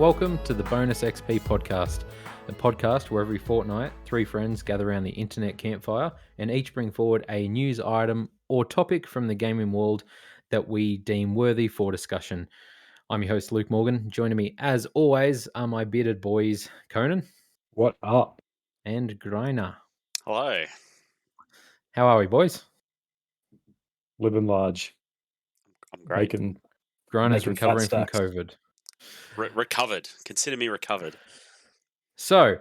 Welcome to the Bonus XP podcast, the podcast where every fortnight, three friends gather around the internet campfire and each bring forward a news item or topic from the gaming world that we deem worthy for discussion. I'm your host, Luke Morgan. Joining me, as always, are my bearded boys, Conan What up? and Griner. Hello. How are we, boys? Living large. I'm great. Griner's making fat recovering from stacks. COVID. Recovered. Consider me recovered. So,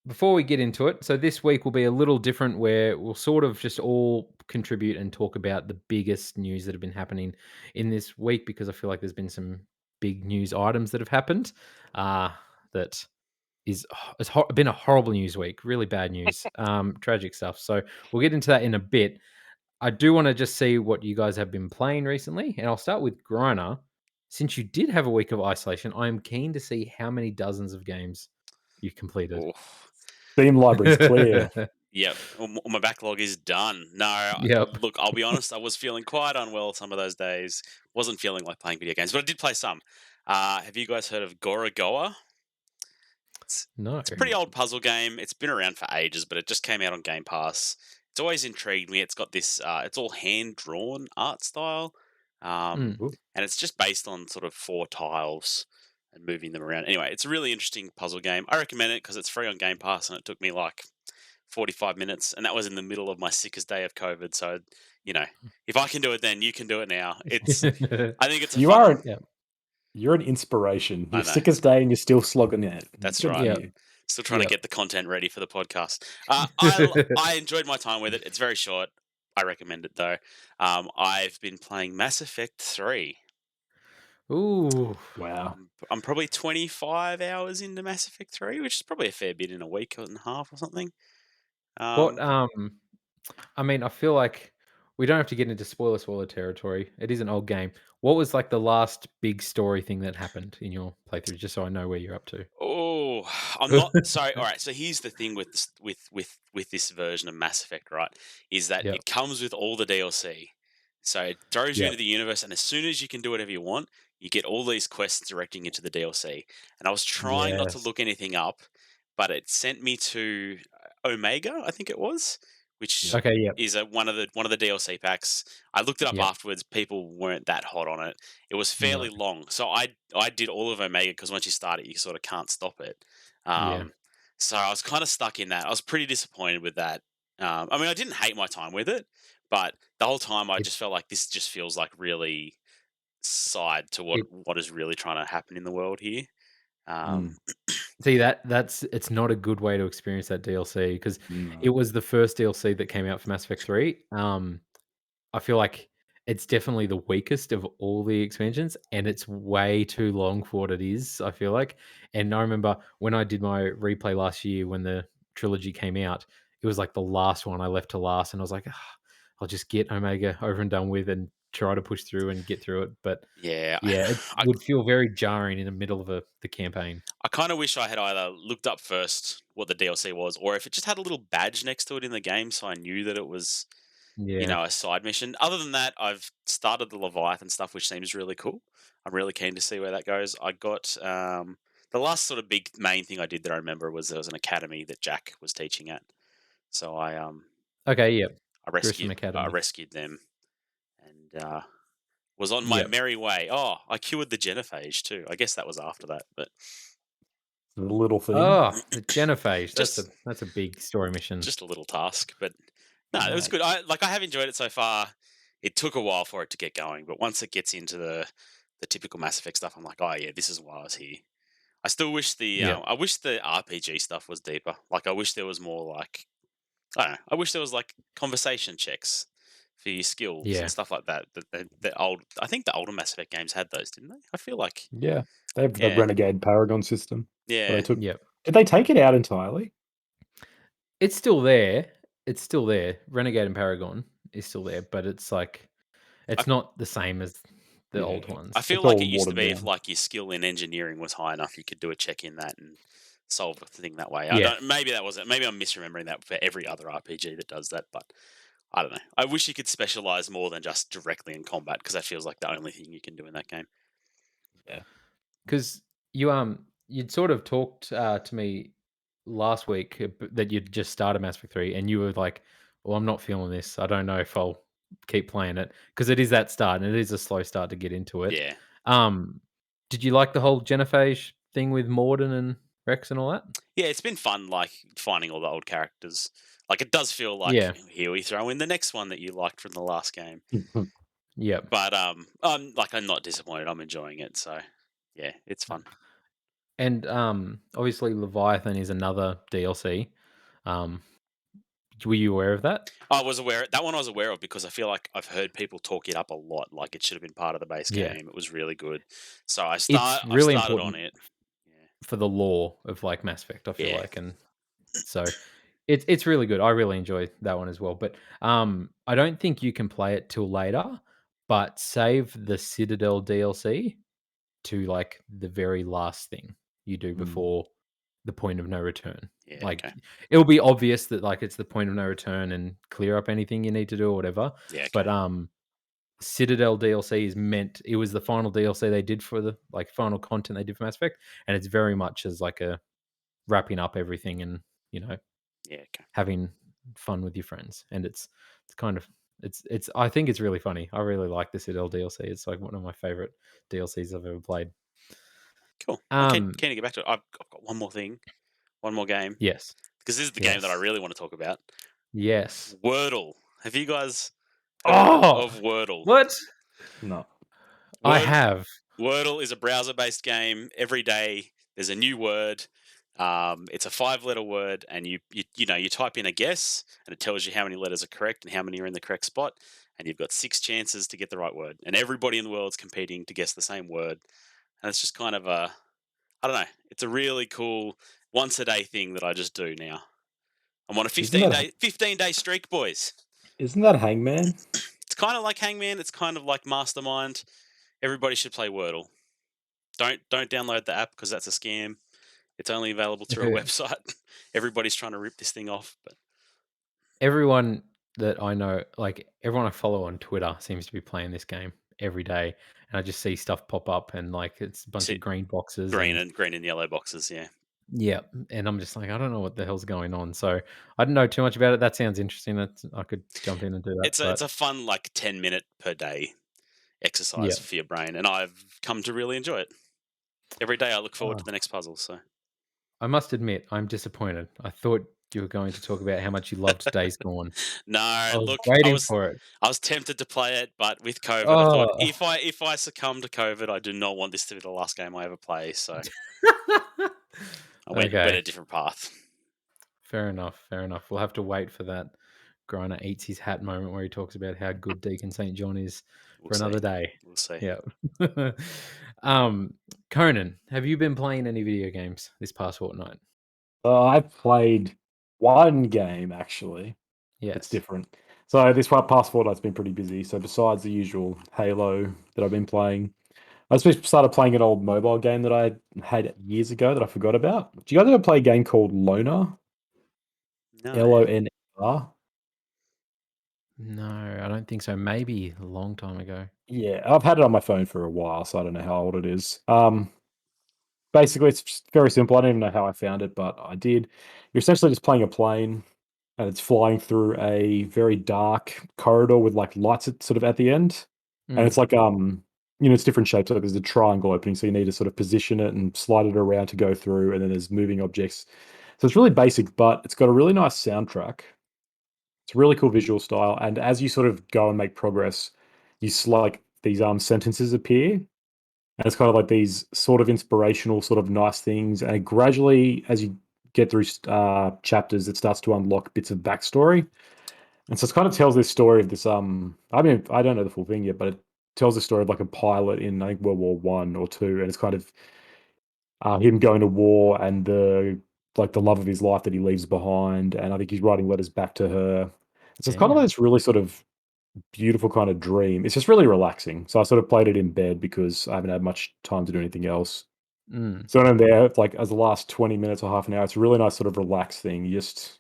before we get into it, so this week will be a little different where we'll sort of just all contribute and talk about the biggest news that have been happening in this week, because I feel like there's been some big news items that have happened that it's been a horrible news week, really bad news, tragic stuff. So we'll get into that in a bit. I do want to just see what you guys have been playing recently, and I'll start with Griner. Since you did have a week of isolation, I am keen to see how many dozens of games you've completed. Oh, Steam library's clear. yep. My backlog is done. No, Yep. look, I'll be honest, I was feeling quite unwell some of those days. Wasn't feeling like playing video games, but I did play some. Have you guys heard of Gorogoa? No. It's a pretty old puzzle game. It's been around for ages, but it just came out on Game Pass. It's always intrigued me. It's got this, it's all hand-drawn art style. And it's just based on sort of 4 tiles and moving them around. Anyway, it's a really interesting puzzle game. I recommend it because it's free on Game Pass, and it took me like 45 minutes, and that was in the middle of my sickest day of COVID. So, you know, if I can do it then, you can do it now. It's, I think it's a fun one. You're an inspiration. I Your know. sickest day and you're still slogging it. That's Good for right. you. Still trying to get the content ready for the podcast. I enjoyed my time with it. It's very short. I recommend it though. I've been playing Mass Effect 3. Ooh. Wow. I'm probably 25 hours into Mass Effect 3, which is probably a fair bit in a week and a half or something. What I mean, I feel like we don't have to get into spoiler territory. It is an old game. What was like the last big story thing that happened in your playthrough, just so I know where you're up to? Oh, I'm not sorry. All right, so here's the thing with this, with this version of Mass Effect, right? Is that Yep. it comes with all the DLC. So it throws you Yep. into the universe, and as soon as you can do whatever you want, you get all these quests directing you to the DLC. And I was trying not to Yes. look anything up, but it sent me to Omega, I think it was, which Okay, yep. is one of the DLC packs. I looked it up Yep. afterwards. People weren't that hot on it. It was fairly long, so I did all of Omega because once you start it, you sort of can't stop it. Yeah. So I was kind of stuck in that. I was pretty disappointed with that. I mean, I didn't hate my time with it, but the whole time I just felt like this just feels like really side to what is really trying to happen in the world here. See, it's not a good way to experience that DLC, because it was the first DLC that came out for Mass Effect 3. I feel like it's definitely the weakest of all the expansions, and it's way too long for what it is, I feel like. And I remember when I did my replay last year when the trilogy came out, it was like the last one I left to last, and I was like, I'll just get Omega over and done with and try to push through and get through it. But yeah, it would feel very jarring in the middle of the campaign. I kind of wish I had either looked up first what the DLC was, or if it just had a little badge next to it in the game, so I knew that it was, a side mission. Other than that, I've started the Leviathan stuff, which seems really cool. I'm really keen to see where that goes. I got the last sort of big main thing I did that I remember was there was an academy that Jack was teaching at, so I Okay, yep. I Grissom rescued Academy. them and was on my merry way. Oh, I cured the genophage too. I guess that was after that, but The little thing. Oh, the genophage. That's a big story mission. just a little task, but no, it was good. I have enjoyed it so far. It took a while for it to get going, but once it gets into the typical Mass Effect stuff, I'm like, oh yeah, this is why I was here. I still wish the RPG stuff was deeper. Like, I wish there was more like, I don't know. I wish there was like conversation checks for your skills and stuff like that. I think the older Mass Effect games had those, didn't they? I feel like They have the Renegade Paragon system. Yeah. Did they take it out entirely? It's still there. Renegade and Paragon is still there, but it's like it's not the same as the old ones. I feel It's like all it used to watered be down. if like your skill in engineering was high enough, you could do a check in that and solve a thing that way. Maybe that wasn't. Maybe I'm misremembering that for every other RPG that does that, but I don't know. I wish you could specialize more than just directly in combat, because that feels like the only thing you can do in that game. Because you'd sort of talked to me last week that you'd just started Mass Effect 3, and you were like, "Well, I'm not feeling this. I don't know if I'll keep playing it because it is that start, and it is a slow start to get into it." Yeah. Um, did you like the whole Genophage thing with Morden and Rex and all that? Yeah, it's been fun, like, finding all the old characters. Like, it does feel like, Yeah. here we throw in the next one that you liked from the last game. Yep. But, I'm not disappointed, I'm enjoying it, so, yeah, it's fun. And obviously Leviathan is another DLC. Um, were you aware of that? I was aware that one I was aware of because I feel like I've heard people talk it up a lot, like it should have been part of the base Yeah. game, it was really good. So It's I've really started on important it. Yeah. for the lore of like Mass Effect, I feel Yeah. like, and so it's really good. I really enjoy that one as well. But I don't think you can play it till later, but save the Citadel DLC to like the very last thing you do Mm. before the point of no return. Yeah, Like okay. it'll be obvious that like it's the point of no return and clear up anything you need to do or whatever. Yeah, But okay. Citadel DLC is meant it was the final DLC they did for the like final content they did for Mass Effect, and it's very much as like a wrapping up everything and you know Yeah, okay. having fun with your friends. And it's kind of it's I think it's really funny. I really like the Citadel DLC. It's like one of my favorite DLCs I've ever played. Cool. I'm Um keen to get back to it. I've got one more thing, one more game, yes. because this is the game that I Yes. really want to talk about. Yes. Wordle. Have you guys heard Oh, of Wordle? what? No. I Word have. Wordle is a browser-based game. Every day there's a new word. It's a 5-letter word, and you type in a guess, and it tells you how many letters are correct and how many are in the correct spot, and you've got 6 chances to get the right word. And everybody in the world's competing to guess the same word, and it's just kind of I don't know. It's a really cool once a day thing that I just do now. I'm on a Isn't 15 that day 15-day streak, boys. isn't that Hangman? It's kind of like Hangman. It's kind of like Mastermind. Everybody should play Wordle. Don't download the app because that's a scam. It's only available through a website. Everybody's trying to rip this thing off, but Everyone that I know, like everyone I follow on Twitter seems to be playing this game every day. And I just see stuff pop up and like it's a you bunch see of green boxes green and and yellow boxes. Yeah, yeah, and I'm just like, I don't know what the hell's going on. So I don't know too much about it. That sounds interesting. I could jump in and do that. it's But a fun like 10-minute per day yeah, exercise for your brain, and I've come to really enjoy it. Every day I look forward oh, to the next puzzle. So I must admit, I'm disappointed. I thought you were going to talk about how much you loved Days Gone. no, I was look, waiting for it. I was tempted to play it, but with COVID, I thought Oh, if I succumb to COVID, I do not want this to be the last game I ever play. So I went okay. a different path. Fair enough. Fair enough. We'll have to wait for that Griner eats his hat moment where he talks about how good Deacon St. John is We'll for see. another day. We'll see. Yeah. um, Conan, have you been playing any video games this past fortnight? I've played one game actually. It's Yes. different. So this past fortnight's been pretty busy. So besides the usual Halo that I've been playing, I just started playing an old mobile game that I had years ago that I forgot about. Do you guys ever play a game called Loner? No. Loner? No, I don't think so. Maybe a long time ago. Yeah, I've had it on my phone for a while, so I don't know how old it is. Basically, it's just very simple. I don't even know how I found it, but I did. You're essentially just playing a plane, and it's flying through a very dark corridor with like lights at, sort of at the end, and Mm, it's like it's different shapes. Like there's a triangle opening, so you need to sort of position it and slide it around to go through, and then there's moving objects. So it's really basic, but it's got a really nice soundtrack. It's a really cool visual style, and as you sort of go and make progress, like these sentences appear, and it's kind of like these sort of inspirational, sort of nice things. And gradually, as you get through chapters, it starts to unlock bits of backstory. And so it kind of tells this story of this. I mean, I don't know the full thing yet, but it tells the story of like a pilot in I think World War One or two, and it's kind of him going to war and the love of his life that he leaves behind. And I think he's writing letters back to her. So it's kind of like damn. this really sort of beautiful kind of dream. It's just really relaxing. So I sort of played it in bed because I haven't had much time to do anything else. Mm, So when I'm there, like as the last 20 minutes or half an hour, it's a really nice sort of relaxed thing. You're just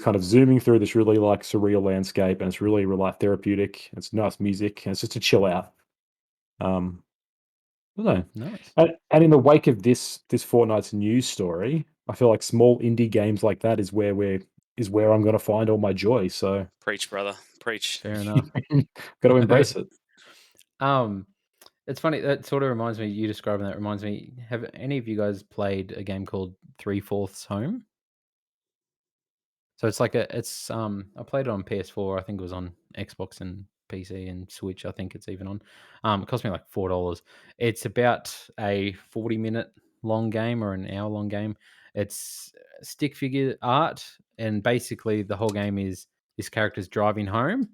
kind of zooming through this really like surreal landscape, and it's really therapeutic. It's nice music, and it's just a chill out. Um, No. Nice. And in the wake of this fortnight's news story, I feel like small indie games like that is where I'm gonna find all my joy. So Preach, brother. Preach. Fair enough. got to embrace it. Um, it's funny, that sort of reminds me, you describing that reminds me, have any of you guys played a game called 3/4 Home? So it's like I played it on PS4, I think it was on Xbox and PC and Switch, I think it's even on. It cost me like $4. It's about a 40-minute long game or an hour long game. It's stick figure art, and basically the whole game is this character's driving home,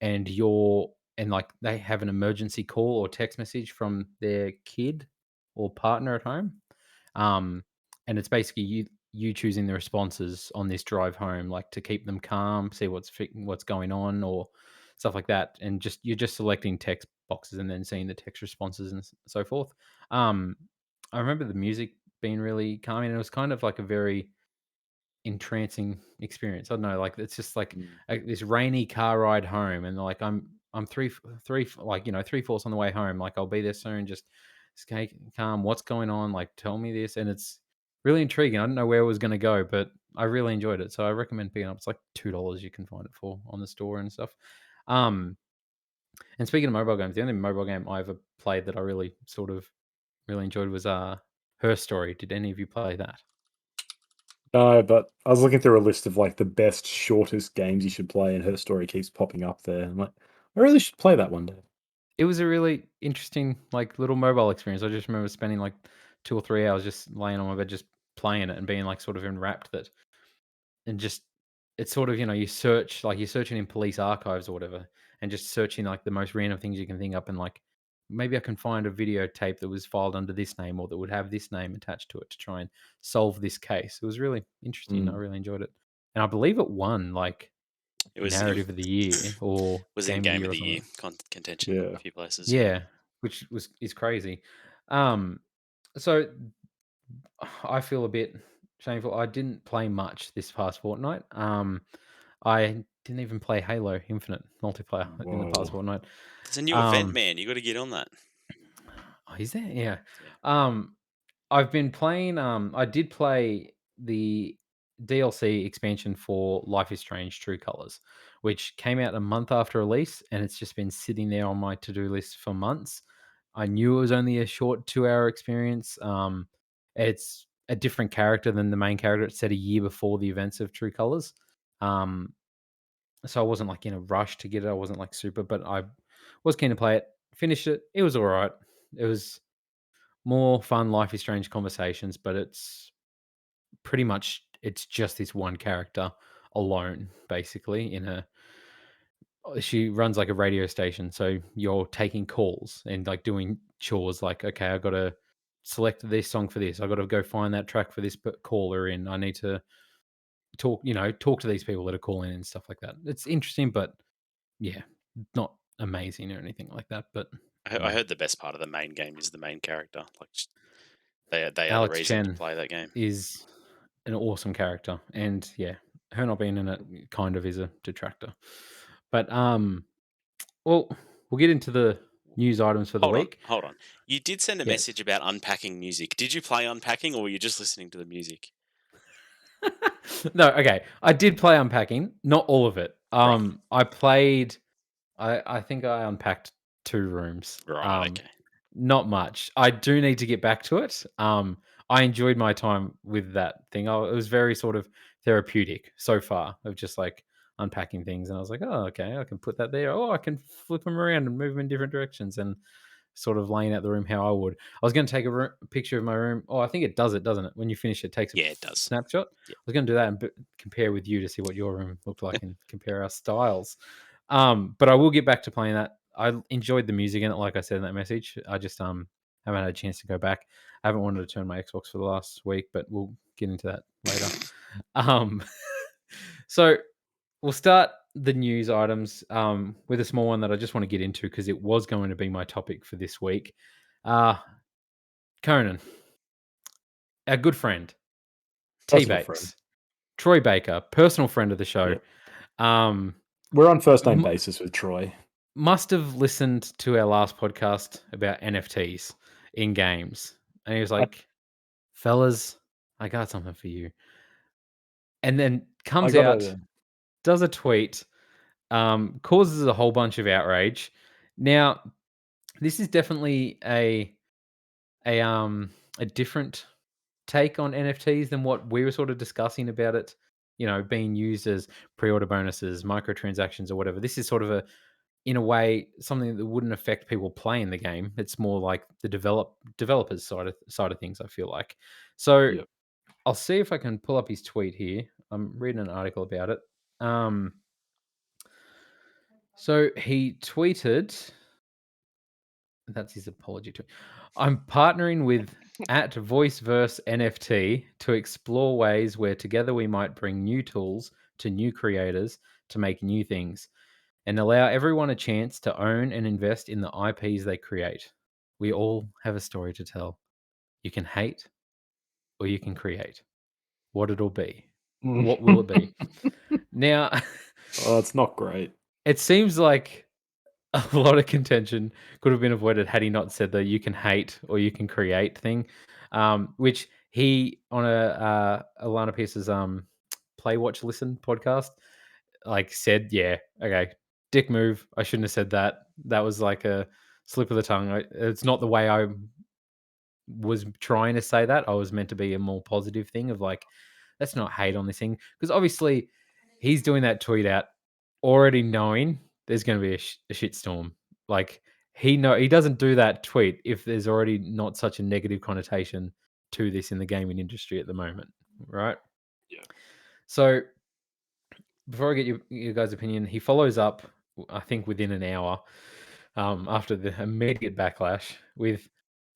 and like they have an emergency call or text message from their kid or partner at home. Um, and it's basically you choosing the responses on this drive home, like to keep them calm, see what's going on, or stuff like that, and you're just selecting text boxes and then seeing the text responses and so forth. Um, I remember the music being really calming, and it was kind of like a very entrancing experience. I don't know, like it's just like Mm. this rainy car ride home, and like I'm like 3/4 on the way home. Like I'll be there soon. Just stay calm. What's going on? Like tell me this, and it's really intriguing. I don't know where it was going to go, but I really enjoyed it. So I recommend picking it up. It's like $2 you can find it for on the store and stuff. Um, and speaking of mobile games, the only mobile game I ever played that I really really enjoyed was Her Story. Did any of you play that? No, but I was looking through a list of like the best, shortest games you should play, and her story keeps popping up there. I'm like, I really should play that one day. It was a really interesting, like, little mobile experience. I just remember spending, like, 2 or 3 hours just laying on my bed, just playing it and being, like, sort of enwrapped that and just it's sort of, you search like, you're searching in police archives or whatever and just searching, like, the most random things you can think up and, like, maybe I can find a videotape that was filed under this name or that would have this name attached to it to try and solve this case. It was really interesting. I Mm. really enjoyed it. And I believe it won, like, It Narrative of the Year or was in Game of the Game of Year or the Year something. contention a Yeah. few places. Yeah. Yeah, which is crazy. Um, so I feel a bit shameful. I didn't play much this past fortnight. I didn't even play Halo Infinite multiplayer in the past Whoa. fortnight. There's a new event, Um, man. You got to get on that. oh, is there? Yeah. Yeah. Um, I've been playing. I did play the DLC expansion for Life is Strange: True Colors, which came out a month after release, and it's just been sitting there on my to-do list for months. I knew it was only a short 2-hour experience. It's a different character than the main character. It's set a year before the events of True Colors. Um, so I wasn't like in a rush to get it. I wasn't like super, but I was keen to play it. Finished it. It was all right. It was more fun Life is Strange conversations, but it's just this one character alone, basically, she runs like a radio station, so you're taking calls and like doing chores like, okay, I gotta select this song for this, I gotta go find that track for this caller in, I need to talk to these people that are calling and stuff like that. It's interesting, but yeah, not amazing or anything like that. But I yeah, heard the best part of the main game is the main character. Like they are the Alex reason to Chen play that game. is an awesome character, and yeah, her not being in it kind of is a detractor. But well, we'll get into the news items for the Hold on, week. hold on. You did send a Yes. message about unpacking music. Did you play unpacking, or were you just listening to the music? No, okay. I did play unpacking, not all of it. Right, I played. I think I unpacked 2 rooms. right, okay. Not much. I do need to get back to it. I enjoyed my time with that thing. It was very sort of therapeutic so far of just like unpacking things, and I was like, oh, okay, I can put that there. Oh, I can flip them around and move them in different directions, and sort of laying out the room how I would. I was going to take a picture of my room. Oh, I think it does it, doesn't it? When you finish, it takes a Yeah, it does. snapshot. Yeah. I was going to do that and compare with you to see what your room looked like and compare our styles. But I will get back to playing that. I enjoyed the music in it, like I said in that message. I just haven't had a chance to go back. I haven't wanted to turn my Xbox for the last week, but we'll get into that later. um, so we'll start the news items with a small one that I just want to get into because it was going to be my topic for this week. Conan, our good friend, T Personal friend. Bakes, Troy Baker, personal friend of the show, Yeah. um, We're on first name basis with Troy. must have listened to our last podcast about NFTs. in games. And he was I like, "Fellas, I got something for you." And then I comes out, gotta does a tweet, causes a whole bunch of outrage. Now, this is definitely a a different take on NFTs than what we were sort of discussing about it, being used as pre-order bonuses, microtransactions, or whatever. This is sort of in a way, something that wouldn't affect people playing the game. It's more like the developers side of things, I feel like. So yeah. I'll see if I can pull up his tweet here. I'm reading an article about it. Um, so he tweeted, that's his apology tweet. I'm partnering with at VoiceVerse NFT to explore ways where together we might bring new tools to new creators to make new things and allow everyone a chance to own and invest in the IPs they create. We all have a story to tell. You can hate or you can create. What it'll be. What will it be? Now, Oh, it's not great. it seems like a lot of contention could have been avoided had he not said the "you can hate or you can create" thing, which he on Alana Pierce's Play Watch Listen podcast like said, "Yeah, okay, dick move. I shouldn't have said that. That was like a slip of the tongue. It's not the way I was trying to say that. I was meant to be a more positive thing of like, let's not hate on this thing because obviously he's doing that tweet out already knowing there's going to be a shitstorm. Like he doesn't do that tweet if there's already not such a negative connotation to this in the gaming industry at the moment, right? Yeah. So before I get your guys' opinion, he follows up, I think within an hour, after the immediate backlash, with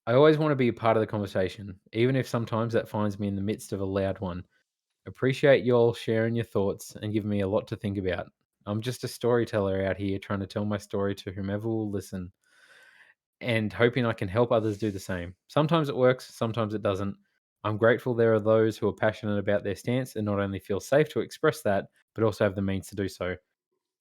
I always want to be a part of the conversation, even if sometimes that finds me in the midst of a loud one. Appreciate you all sharing your thoughts and giving me a lot to think about. I'm just a storyteller out here trying to tell my story to whomever will listen and hoping I can help others do the same. Sometimes it works, sometimes it doesn't. I'm grateful there are those who are passionate about their stance and not only feel safe to express that, but also have the means to do so.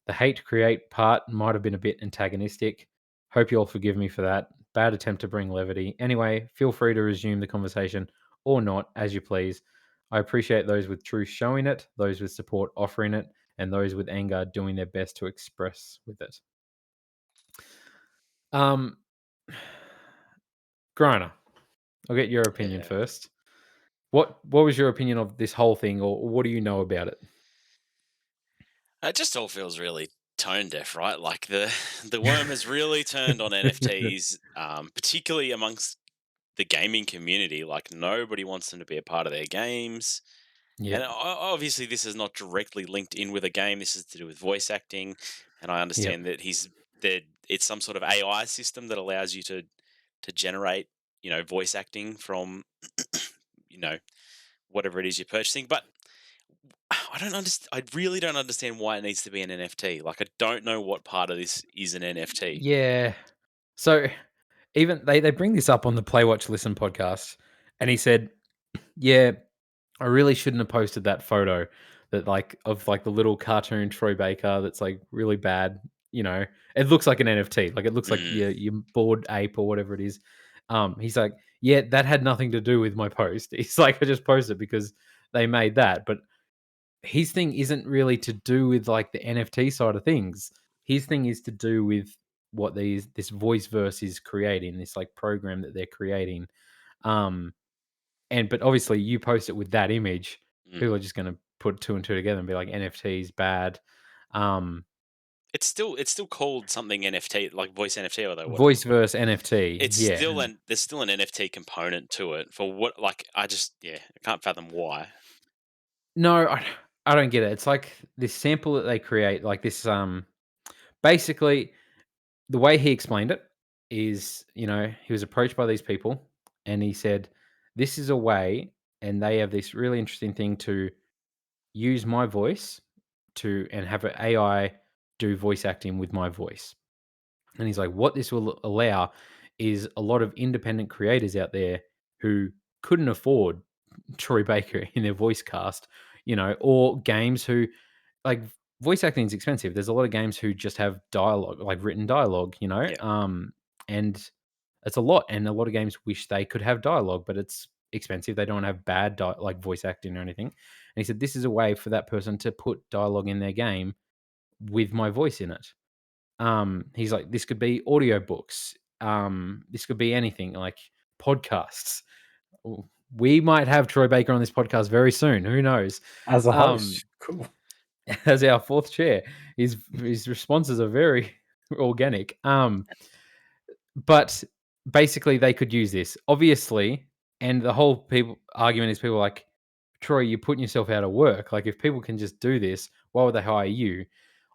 The hate to create part might have been a bit antagonistic. Hope you all forgive me for that. Bad attempt to bring levity. Anyway, feel free to resume the conversation or not, as you please. I appreciate those with truth showing it, those with support offering it, and those with anger doing their best to express with it. Um, Griner, I'll get your opinion Yeah. first. What was your opinion of this whole thing, or what do you know about it? It just all feels really tone deaf, right? Like the the worm has really turned on NFTs, particularly amongst the gaming community. Like nobody wants them to be a part of their games. Yeah, And obviously, this is not directly linked in with a game. This is to do with voice acting, and I yeah, understand that it's some sort of AI system that allows you to generate, voice acting from, you know, whatever it is you're purchasing. But I don't understand. I really don't understand why it needs to be an NFT. Like, I don't know what part of this is an NFT. yeah. So even they bring this up on the Play Watch Listen podcast, and he said, "Yeah, I really shouldn't have posted that photo that of the little cartoon Troy Baker that's like really bad. It looks like an NFT, like it looks like Mm, your bored ape or whatever it is." He's like, "Yeah, that had nothing to do with my post." He's like, "I just posted because they made that," but his thing isn't really to do with like the NFT side of things. His thing is to do with what this voice verse is creating, this like program that they're creating. Um, but obviously you post it with that image, mm. people are just gonna put two and two together and be like NFTs bad. Um, It's still called something NFT, like voice NFT, although what voice verse NFT, it's yeah. still an there's still an NFT component to it for what like I can't fathom why. No, I don't get it. It's like this sample that they create, like this. Basically, the way he explained it is, he was approached by these people and he said, "This is a way," and they have this really interesting thing to use my voice and have an AI do voice acting with my voice. And he's like, what this will allow is a lot of independent creators out there who couldn't afford Troy Baker in their voice cast, or games who like voice acting is expensive. There's a lot of games who just have dialogue, like written dialogue, Yeah. and It's a lot, and a lot of games wish they could have dialogue, but it's expensive. They don't have bad like voice acting or anything. And he said this is a way for that person to put dialogue in their game with my voice in it. He's like, this could be audiobooks. This could be anything like podcasts. We might have Troy Baker on this podcast very soon. Who knows? As a host. Cool. As our fourth chair, his responses are very organic. But basically, they could use this obviously, and the whole people argument is people like, Troy, you're putting yourself out of work. Like, if people can just do this, why would they hire you?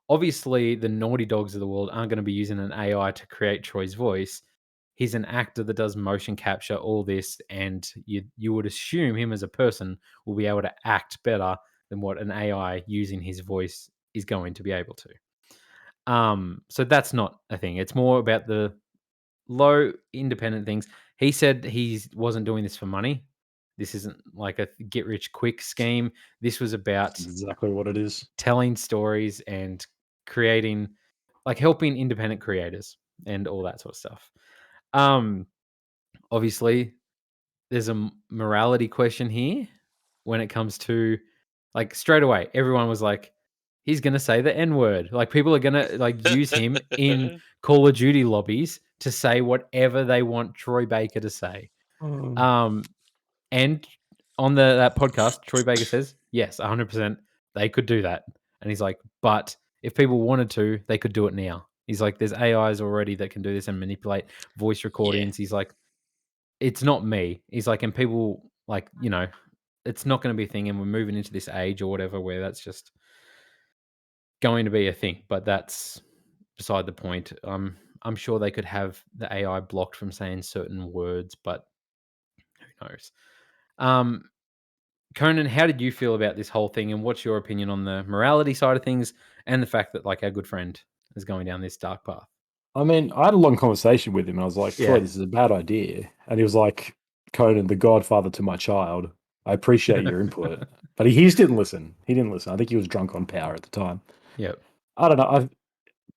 Obviously, the Naughty Dogs of the world aren't going to be using an AI to create Troy's voice. He's an actor that does motion capture, all this, and you would assume him as a person will be able to act better than what an AI using his voice is going to be able to. So that's not a thing. It's more about the low independent things. He said he wasn't doing this for money. This isn't like a get rich quick scheme. This was about That's exactly what it is. telling stories and creating, like helping independent creators and all that sort of stuff. Obviously, there's a morality question here when it comes to, like, straight away, everyone was like, he's gonna say the N-word. Like, people are gonna like use him in Call of Duty lobbies to say whatever they want Troy Baker to say. And on that podcast, Troy Baker says, yes, 100% they could do that. And he's like, but if people wanted to, they could do it now. He's like, there's AIs already that can do this and manipulate voice recordings. He's like, it's not me. He's like, and people, like, it's not going to be a thing. And we're moving into this age or whatever where that's just going to be a thing. But that's beside the point. I'm sure they could have the AI blocked from saying certain words, but who knows? Conan, how did you feel about this whole thing, and what's your opinion on the morality side of things and the fact that, like, our good friend is going down this dark path? I mean, I had a long conversation with him, and I was like, Troy, Yeah. this is a bad idea. And he was like, Conan, the godfather to my child, I appreciate your input. But he just didn't listen. He didn't listen. I think he was drunk on power at the time. Yep. I don't know.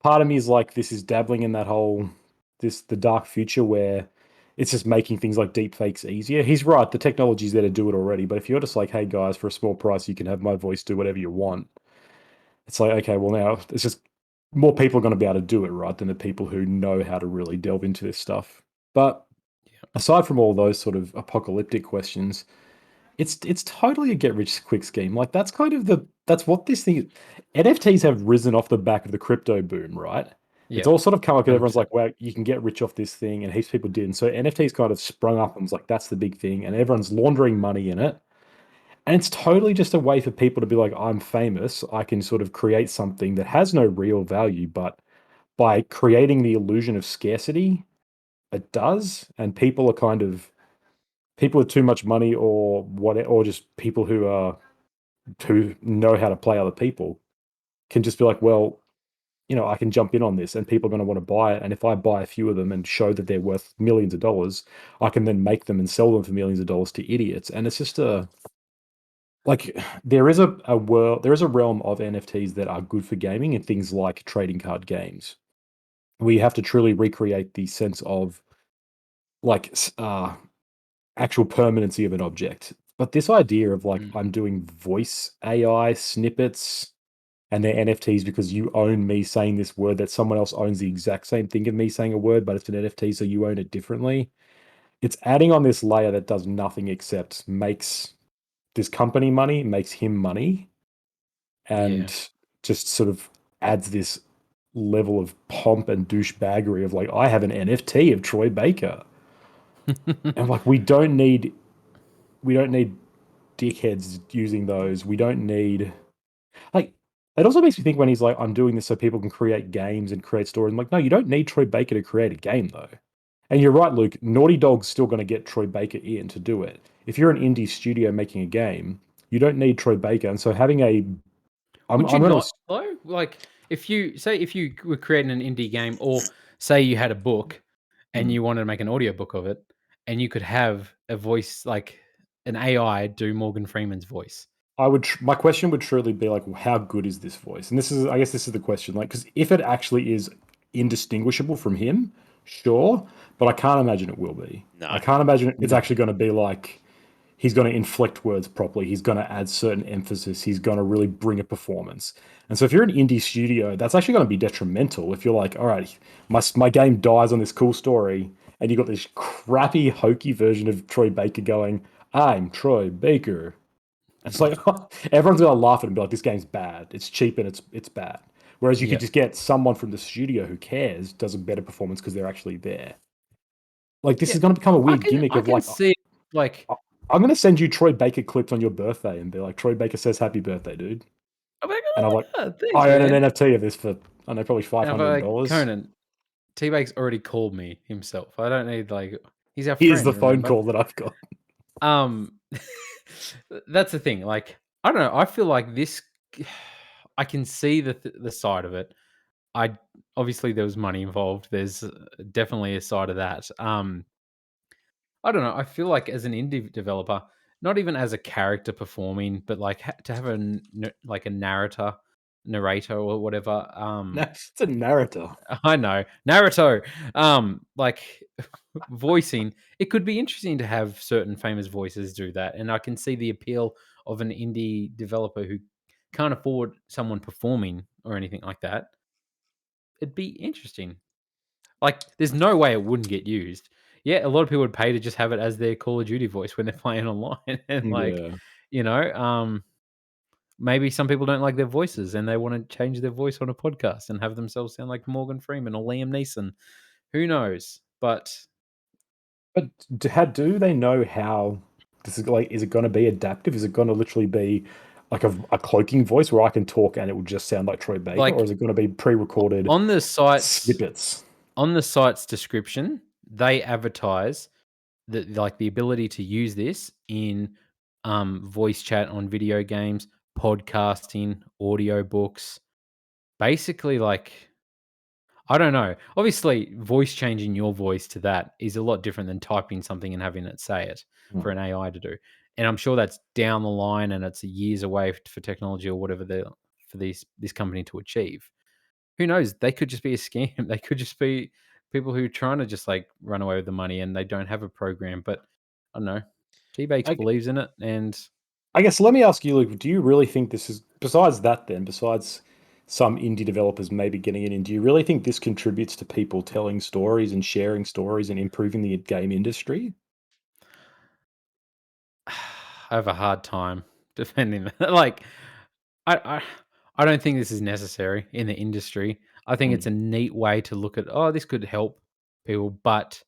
Part of me is like, this is dabbling in that whole, the dark future where it's just making things like deep fakes easier. He's right. The technology's there to do it already. But if you're just like, hey, guys, for a small price, you can have my voice do whatever you want. It's like, okay, well, now it's just more people are going to be able to do it, right, than the people who know how to really delve into this stuff. But aside from all those sort of apocalyptic questions, it's totally a get rich quick scheme. Like that's kind of that's what this thing is. NFTs have risen off the back of the crypto boom, right? It's all sort of come up and everyone's like, wow, you can get rich off this thing, and heaps of people did. And so NFTs kind of sprung up and was like, that's the big thing, and everyone's laundering money in it. And it's totally just a way for people to be like, I'm famous. I can sort of create something that has no real value, but by creating the illusion of scarcity, it does. And people are kind of people with too much money or what, or just people who know how to play other people can just be like, well, I can jump in on this and people are going to want to buy it. And if I buy a few of them and show that they're worth millions of dollars, I can then make them and sell them for millions of dollars to idiots. And it's just like there is a world, there is a realm of NFTs that are good for gaming and things like trading card games. We have to truly recreate the sense of like actual permanency of an object. But this idea of like I'm doing voice AI snippets and they're NFTs because you own me saying this word that someone else owns the exact same thing of me saying a word, but it's an NFT, so you own it differently. It's adding on this layer that does nothing except makes this company money, makes him money, and just sort of adds this level of pomp and douchebaggery of like, I have an NFT of Troy Baker. And like we don't need dickheads using those. We don't need like it also makes me think when he's like, I'm doing this so people can create games and create stories. I'm like, no, you don't need Troy Baker to create a game though. And you're right, Luke, Naughty Dog's still going to get Troy Baker in to do it. If you're an indie studio making a game, you don't need Troy Baker. And so having would you not though? Like if you were creating an indie game, or say you had a book and you wanted to make an audiobook of it, and you could have a voice like an AI do Morgan Freeman's voice. My question would truly be like, well, how good is this voice? And I guess this is the question, like, because if it actually is indistinguishable from him, Sure, but I can't imagine it will be. No. I can't imagine it's No. actually going to be like he's going to inflect words properly. He's going to add certain emphasis. He's going to really bring a performance. And so if you're an indie studio, that's actually going to be detrimental. If you're like, all right, my game dies on this cool story, and you got this crappy, hokey version of Troy Baker going, I'm Troy Baker. It's like everyone's gonna laugh at it and be like, "This game's bad. It's cheap and it's bad." Whereas you could Yep. just get someone from the studio who cares, does a better performance because they're actually there. Like this Yeah, is going to become a I weird can gimmick I of can like, see, like, I'm going to send you Troy Baker clips on your birthday and be like, Troy Baker says happy birthday, dude. I'm like, And I'm "Oh like, my god, thanks, I own an man." NFT of this for I don't know, probably And I'm like, $500. "Conan, T-Bag's already called me himself. I don't need, like, he's our Here's the friend, phone remember?" call that I've got. Um, that's the thing, like, I don't know, I feel like this I can see the side of it. I obviously, there was money involved, there's, definitely a side of that. I don't know, I feel like as an indie developer, not even as a character performing, but, like, to have like a narrator or whatever, No, it's a narrator. I know. Naruto. Like voicing, it could be interesting to have certain famous voices do that. And I can see the appeal of an indie developer who can't afford someone performing or anything like that. It'd be interesting. Like, there's no way it wouldn't get used. Yeah, a lot of people would pay to just have it as their Call of Duty voice when they're playing online. And like, Yeah. you know, maybe some people don't like their voices and they want to change their voice on a podcast and have themselves sound like Morgan Freeman or Liam Neeson. Who knows? But But do they know how this is like? Is it going to be adaptive? Is it going to literally be like a cloaking voice where I can talk and it will just sound like Troy Baker, or like is it going to be pre-recorded on the site's snippets? description, they advertise that like the ability to use this in voice chat on video games, podcasting, audiobooks, basically like I don't know. Obviously, voice changing your voice to that is a lot different than typing something and having it say it for Hmm. an AI to do. And I'm sure that's down the line and it's years away for technology or whatever they for this company to achieve. Who knows? They could just be a scam. They could just be people who are trying to just like run away with the money and they don't have a program. But I don't know. T Bakes I, believes in it, and I guess let me ask you, Luke, do you really think this is besides that then, besides some indie developers maybe getting it in, do you really think this contributes to people telling stories and sharing stories and improving the game industry? I have a hard time defending that. Like, I, I, I don't think this is necessary in the industry. I think it's Hmm. a neat way to look at. Oh, this could help people, but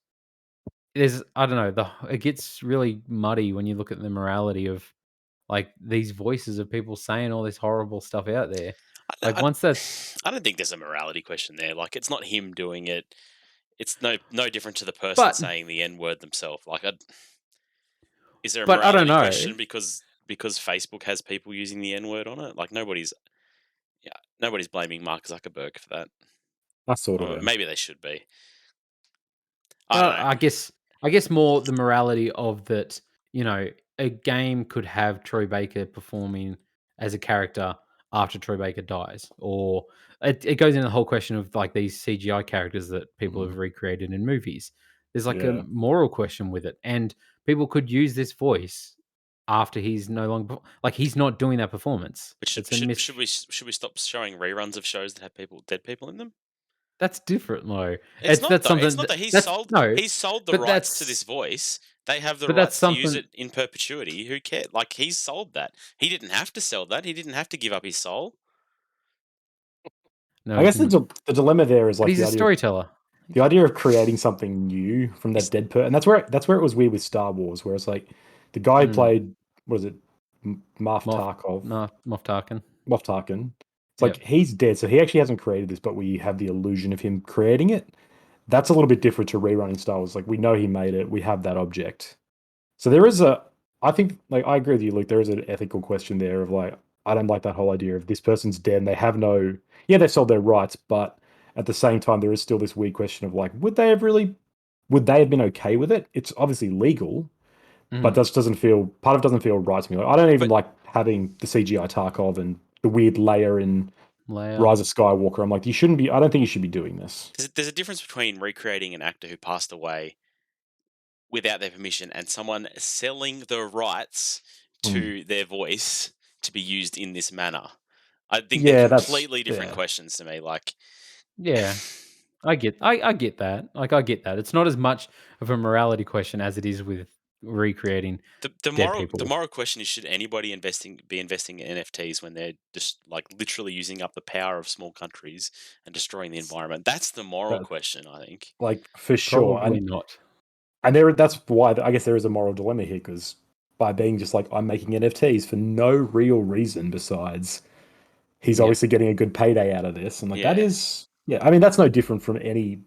there's I don't know. It gets really muddy when you look at the morality of like these voices of people saying all this horrible stuff out there. I, Like I, once that's I don't think there's a morality question there. Like, it's not him doing it. It's no different to the person but saying the N word themselves. Like, is there a I don't morality know. question because Facebook has people using the N word on it? Like, nobody's blaming Mark Zuckerberg for that. I sort of Or am. maybe they should be. I don't know. I guess more the morality of that, you know, a game could have Troy Baker performing as a character after Troy Baker dies, or it goes into the whole question of like these CGI characters that people Mhm. have recreated in movies. There's like a Yeah. moral question with it, and people could use this voice after he's no longer like he's not doing that performance. But It's a mis. should we stop showing reruns of shows that have dead people in them? That's different, though. It's not That's though. It's something not that he's that's sold. no, He's sold the but rights to this that's voice. They have the but that's rights to use something. it in perpetuity. Who cares? Like, he's sold that. He didn't have to sell that. He didn't have to give up his soul. No, I he guess didn't. the dilemma there is But like he's a storyteller. the idea of creating something new from that He's dead person, and that's where it was weird with Star Wars, where it's like the guy who Mm. played what is it, Marth Moff, Tarkov, no, Moff Tarkin. Moff Tarkin. It's like Yep. he's dead, so he actually hasn't created this, but we have the illusion of him creating it. That's a little bit different to rerunning Star Wars. Like we know he made it, we have that object. So there is I think, like, I agree with you, Luke. There is an ethical question there of like, I don't like that whole idea of this person's dead and they have no, yeah, they sold their rights, but at the same time, there is still this weird question of like, would they have been okay with it? It's obviously legal, but Mm. that doesn't feel, part of it doesn't feel right to me. Like, I don't even but like having the CGI Tarkov and the weird layer in Leia. Rise of Skywalker. I'm like, you shouldn't be. I don't think you should be doing this. There's a difference between recreating an actor who passed away without their permission and someone selling the rights Mm. to their voice to be used in this manner. I think they're Yeah, that's completely different yeah. questions to me. Like, Yeah. I get that. Like, I get that. It's not as much of a morality question as it is with recreating the dead moral the people. moral question is, should anybody be investing in NFTs when they're just like literally using up the power of small countries and destroying the environment? That's the moral That question, I think. like for sure, Probably not. and that's why I guess there is a moral dilemma here because by being just like I'm making NFTs for no real reason besides he's Yeah. obviously getting a good payday out of this, and like that Yeah. is yeah. I mean that's no different from any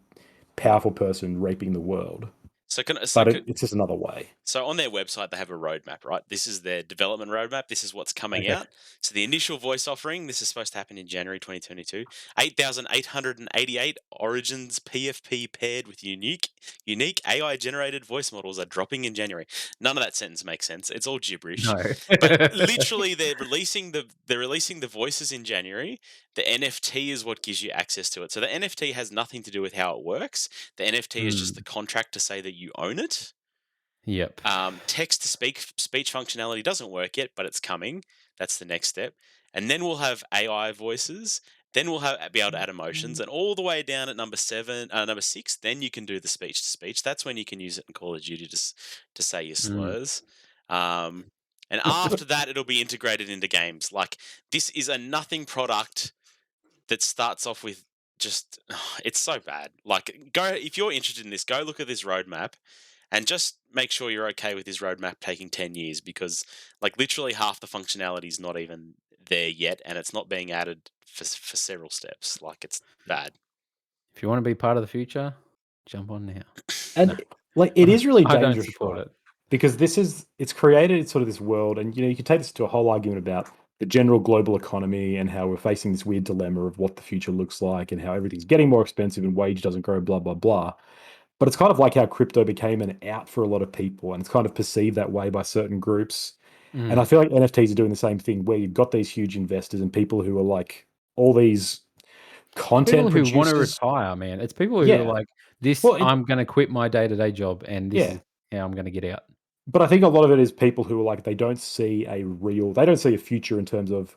powerful person raping the world, So can so but could it's just another way. So on their website, they have a roadmap, right? This is their development roadmap. This is what's coming Okay. out. So the initial voice offering, this is supposed to happen in January 2022. 8,888 Origins PFP paired with unique AI generated voice models are dropping in January. None of that sentence makes sense. It's all gibberish. No. But literally, they're releasing the voices in January. The NFT is what gives you access to it. So the NFT has nothing to do with how it works. The NFT is just the Mm. contract to say that you own it. Yep. Text to speech functionality doesn't work yet, but it's coming. That's the next step. And then we'll have AI voices. Then we'll be able to add emotions, and all the way down at number 6. Then you can do the speech to speech. That's when you can use it in Call of Duty to say your Mm. slurs. Um, and after that, it'll be integrated into games. Like, this is a nothing product that starts off with just it's so bad. Like, go if you're interested in this, go look at this roadmap and just make sure you're okay with this roadmap taking 10 years because like literally half the functionality is not even there yet and it's not being added for several steps. Like, it's bad. If you wanna be part of the future, jump on now. No. And like it is really I don't dangerous, support right? it. Because it's created sort of this world, and you can take this to a whole argument about the general global economy and how we're facing this weird dilemma of what the future looks like and how everything's getting more expensive and wage doesn't grow, blah blah blah. But it's kind of like how crypto became an out for a lot of people, and it's kind of perceived that way by certain groups. And I Mm. feel like NFTs are doing the same thing, where you've got these huge investors and people who are like all these It's content people who wanna producers. retire, man. It's people who are Yeah, like, "This well, I'm gonna quit my day-to-day job, and this yeah. is how I'm gonna get out." But I think a lot of it is people who are like they don't see a future in terms of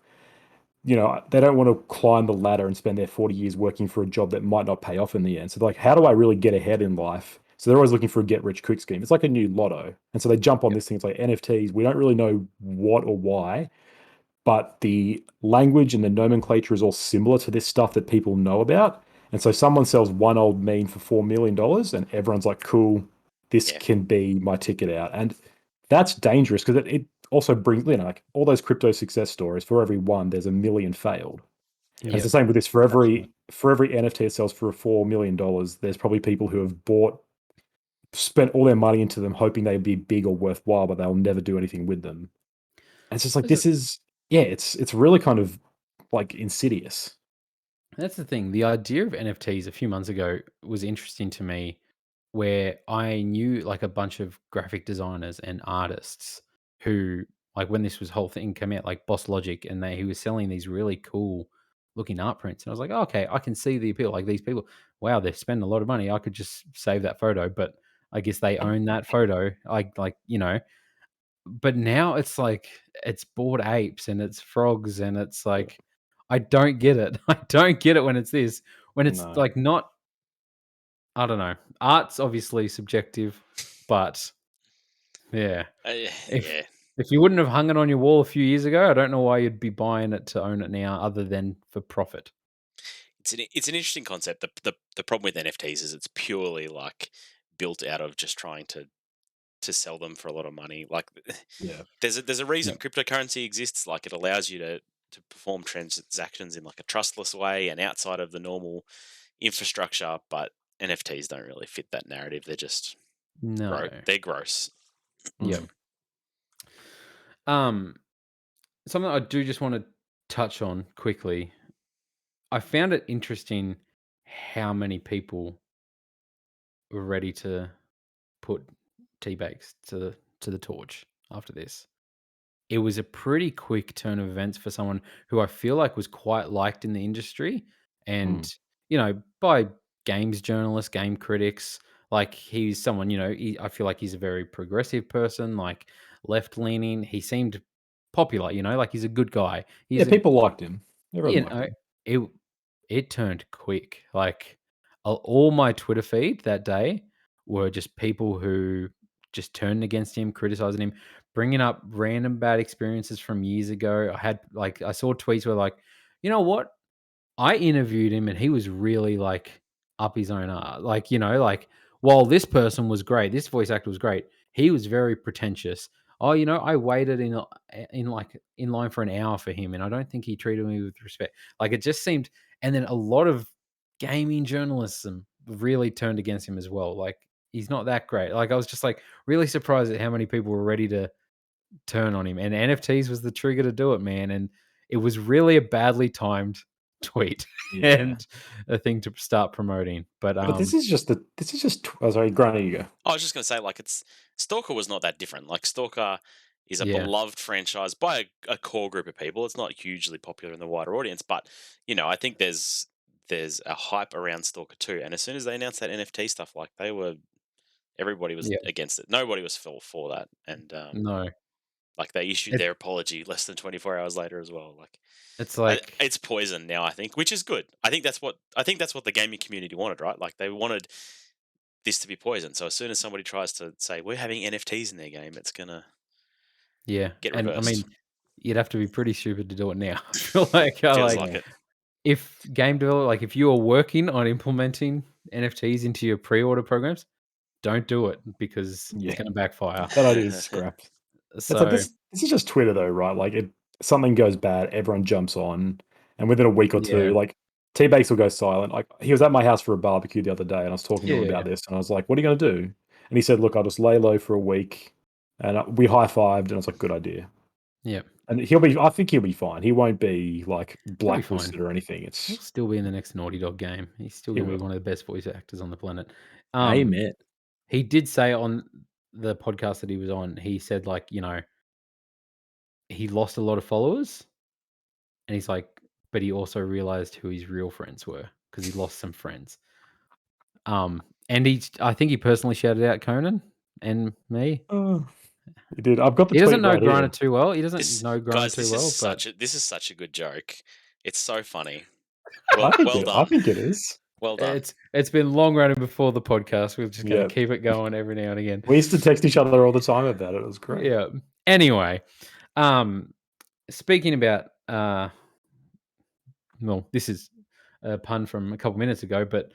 they don't want to climb the ladder and spend their 40 years working for a job that might not pay off in the end. So they're like, how do I really get ahead in life? So they're always looking for a get rich quick scheme. It's like a new lotto. And so they jump on Yep. this thing. It's like NFTs. We don't really know what or why, but the language and the nomenclature is all similar to this stuff that people know about. And so someone sells one old meme for $4 million and everyone's like, cool, this Yeah. can be my ticket out. And that's dangerous because it also brings, like all those crypto success stories, for every one, there's a million failed. And it's Yep. the Yep. same with this. Absolutely. For every NFT it sells for $4 million, there's probably people who have spent all their money into them, hoping they'd be big or worthwhile, but they'll never do anything with them. And it's just like That's this is yeah, it's really kind of like insidious. That's the thing. The idea of NFTs a few months ago was interesting to me, where I knew like a bunch of graphic designers and artists who, like, when this was whole thing came out, like Boss Logic, and he was selling these really cool looking art prints, and I was like, "Oh, okay, I can see the appeal. Like, these people, wow, they're spending a lot of money. I could just save that photo, but I guess they own that photo. But now it's like it's Bored Apes and it's frogs and it's Yeah. like I don't get it. I don't get it when it's this. When it's No. like not I don't know. Art's obviously subjective, but yeah. If Yeah. if you wouldn't have hung it on your wall a few years ago, I don't know why you'd be buying it to own it now other than for profit. It's an interesting concept. The problem with NFTs is it's purely like built out of just trying to sell them for a lot of money. Like, Yeah. there's a reason Yep. cryptocurrency exists. Like, it allows you to perform transactions in like a trustless way and outside of the normal infrastructure. But NFTs don't really fit that narrative. They're just No. they're gross. Yep. Mm. Um, Something I do just want to touch on quickly. I found it interesting how many people were ready to put tea bags to the torch after this. it was a pretty quick turn of events for someone who I feel like was quite liked in the industry Mm. and, by games journalists, game critics. Like, he's someone, I feel like he's a very progressive person, like left leaning. He seemed popular, like he's a good guy. Yeah, He's a, people liked him. Everyone you liked know, him. it it turned quick. Like, all my Twitter feed that day were just people who just turned against him, criticizing him, bringing up random bad experiences from years ago. I saw tweets where like, you know what? I interviewed him and he was really like up his own art. Like, like while this person was great, this voice actor was great, he was very pretentious. Oh, I waited in line for an hour for him and I don't think he treated me with respect. Like, it just seemed, and then a lot of gaming journalism really turned against him as well. Like, he's not that great. Like, I was just like really surprised at how many people were ready to turn on him, and NFTs was the trigger to do it, man, and it was really a badly timed tweet Yeah. and a thing to start promoting, but, But oh, sorry, Granny, you go. I was just going to say, like, it's Stalker was not that different. Like, Stalker is a yeah, beloved franchise by a core group of people. It's not hugely popular in the wider audience, but I think there's a hype around Stalker 2. And as soon as they announced that NFT stuff, like, everybody was yeah, against it. Nobody was for that, and no. like, they issued It their apology less than 24 hours later as well. Like, it's like it's poison now, I think, which is good. I think that's what the gaming community wanted, right? Like, they wanted this to be poison. So as soon as somebody tries to say we're having NFTs in their game, it's gonna yeah, get and I reversed. mean, you'd have to be pretty stupid to do it now. I feel like Feels like Yeah. it. if game developer like, if you are working on implementing NFTs into your pre-order programs, don't do it because it's Yeah. gonna backfire. That idea is scrapped. It's like So, this is just Twitter though, right? Like something goes bad, everyone jumps on, and within a week or yeah. two, like T-Bakes will go silent. Like he was at my house for a barbecue the other day, and I was talking to him Yeah. about this, and I was like, "What are you going to do?" And he said, "Look, I'll just lay low for a week." And we high-fived, and I was like, "Good idea." Yeah. And I think he'll be fine. He won't be like He'll be fine. blacklisted or anything. He'll It's still be in the next Naughty Dog game. He's still he gonna be will. one of the best voice actors on the planet. Um, Amen. he did say on the podcast that he was on, he said, like, he lost a lot of followers, and he's like, but he also realized who his real friends were because he lost some friends. And I think he personally shouted out Conan and me. Oh, he did. I've got the He doesn't tweet know right Griner here. too well. He doesn't This know Griner guys, too well, but this is such a good joke. It's so funny. I Well, think well I done. think it is. Well done. it's been long running before the podcast. We're just gonna Yeah. keep it going every now and again. We used to text each other all the time about it. It was great. Yeah. Anyway, um, speaking about well, this is a pun from a couple minutes ago, but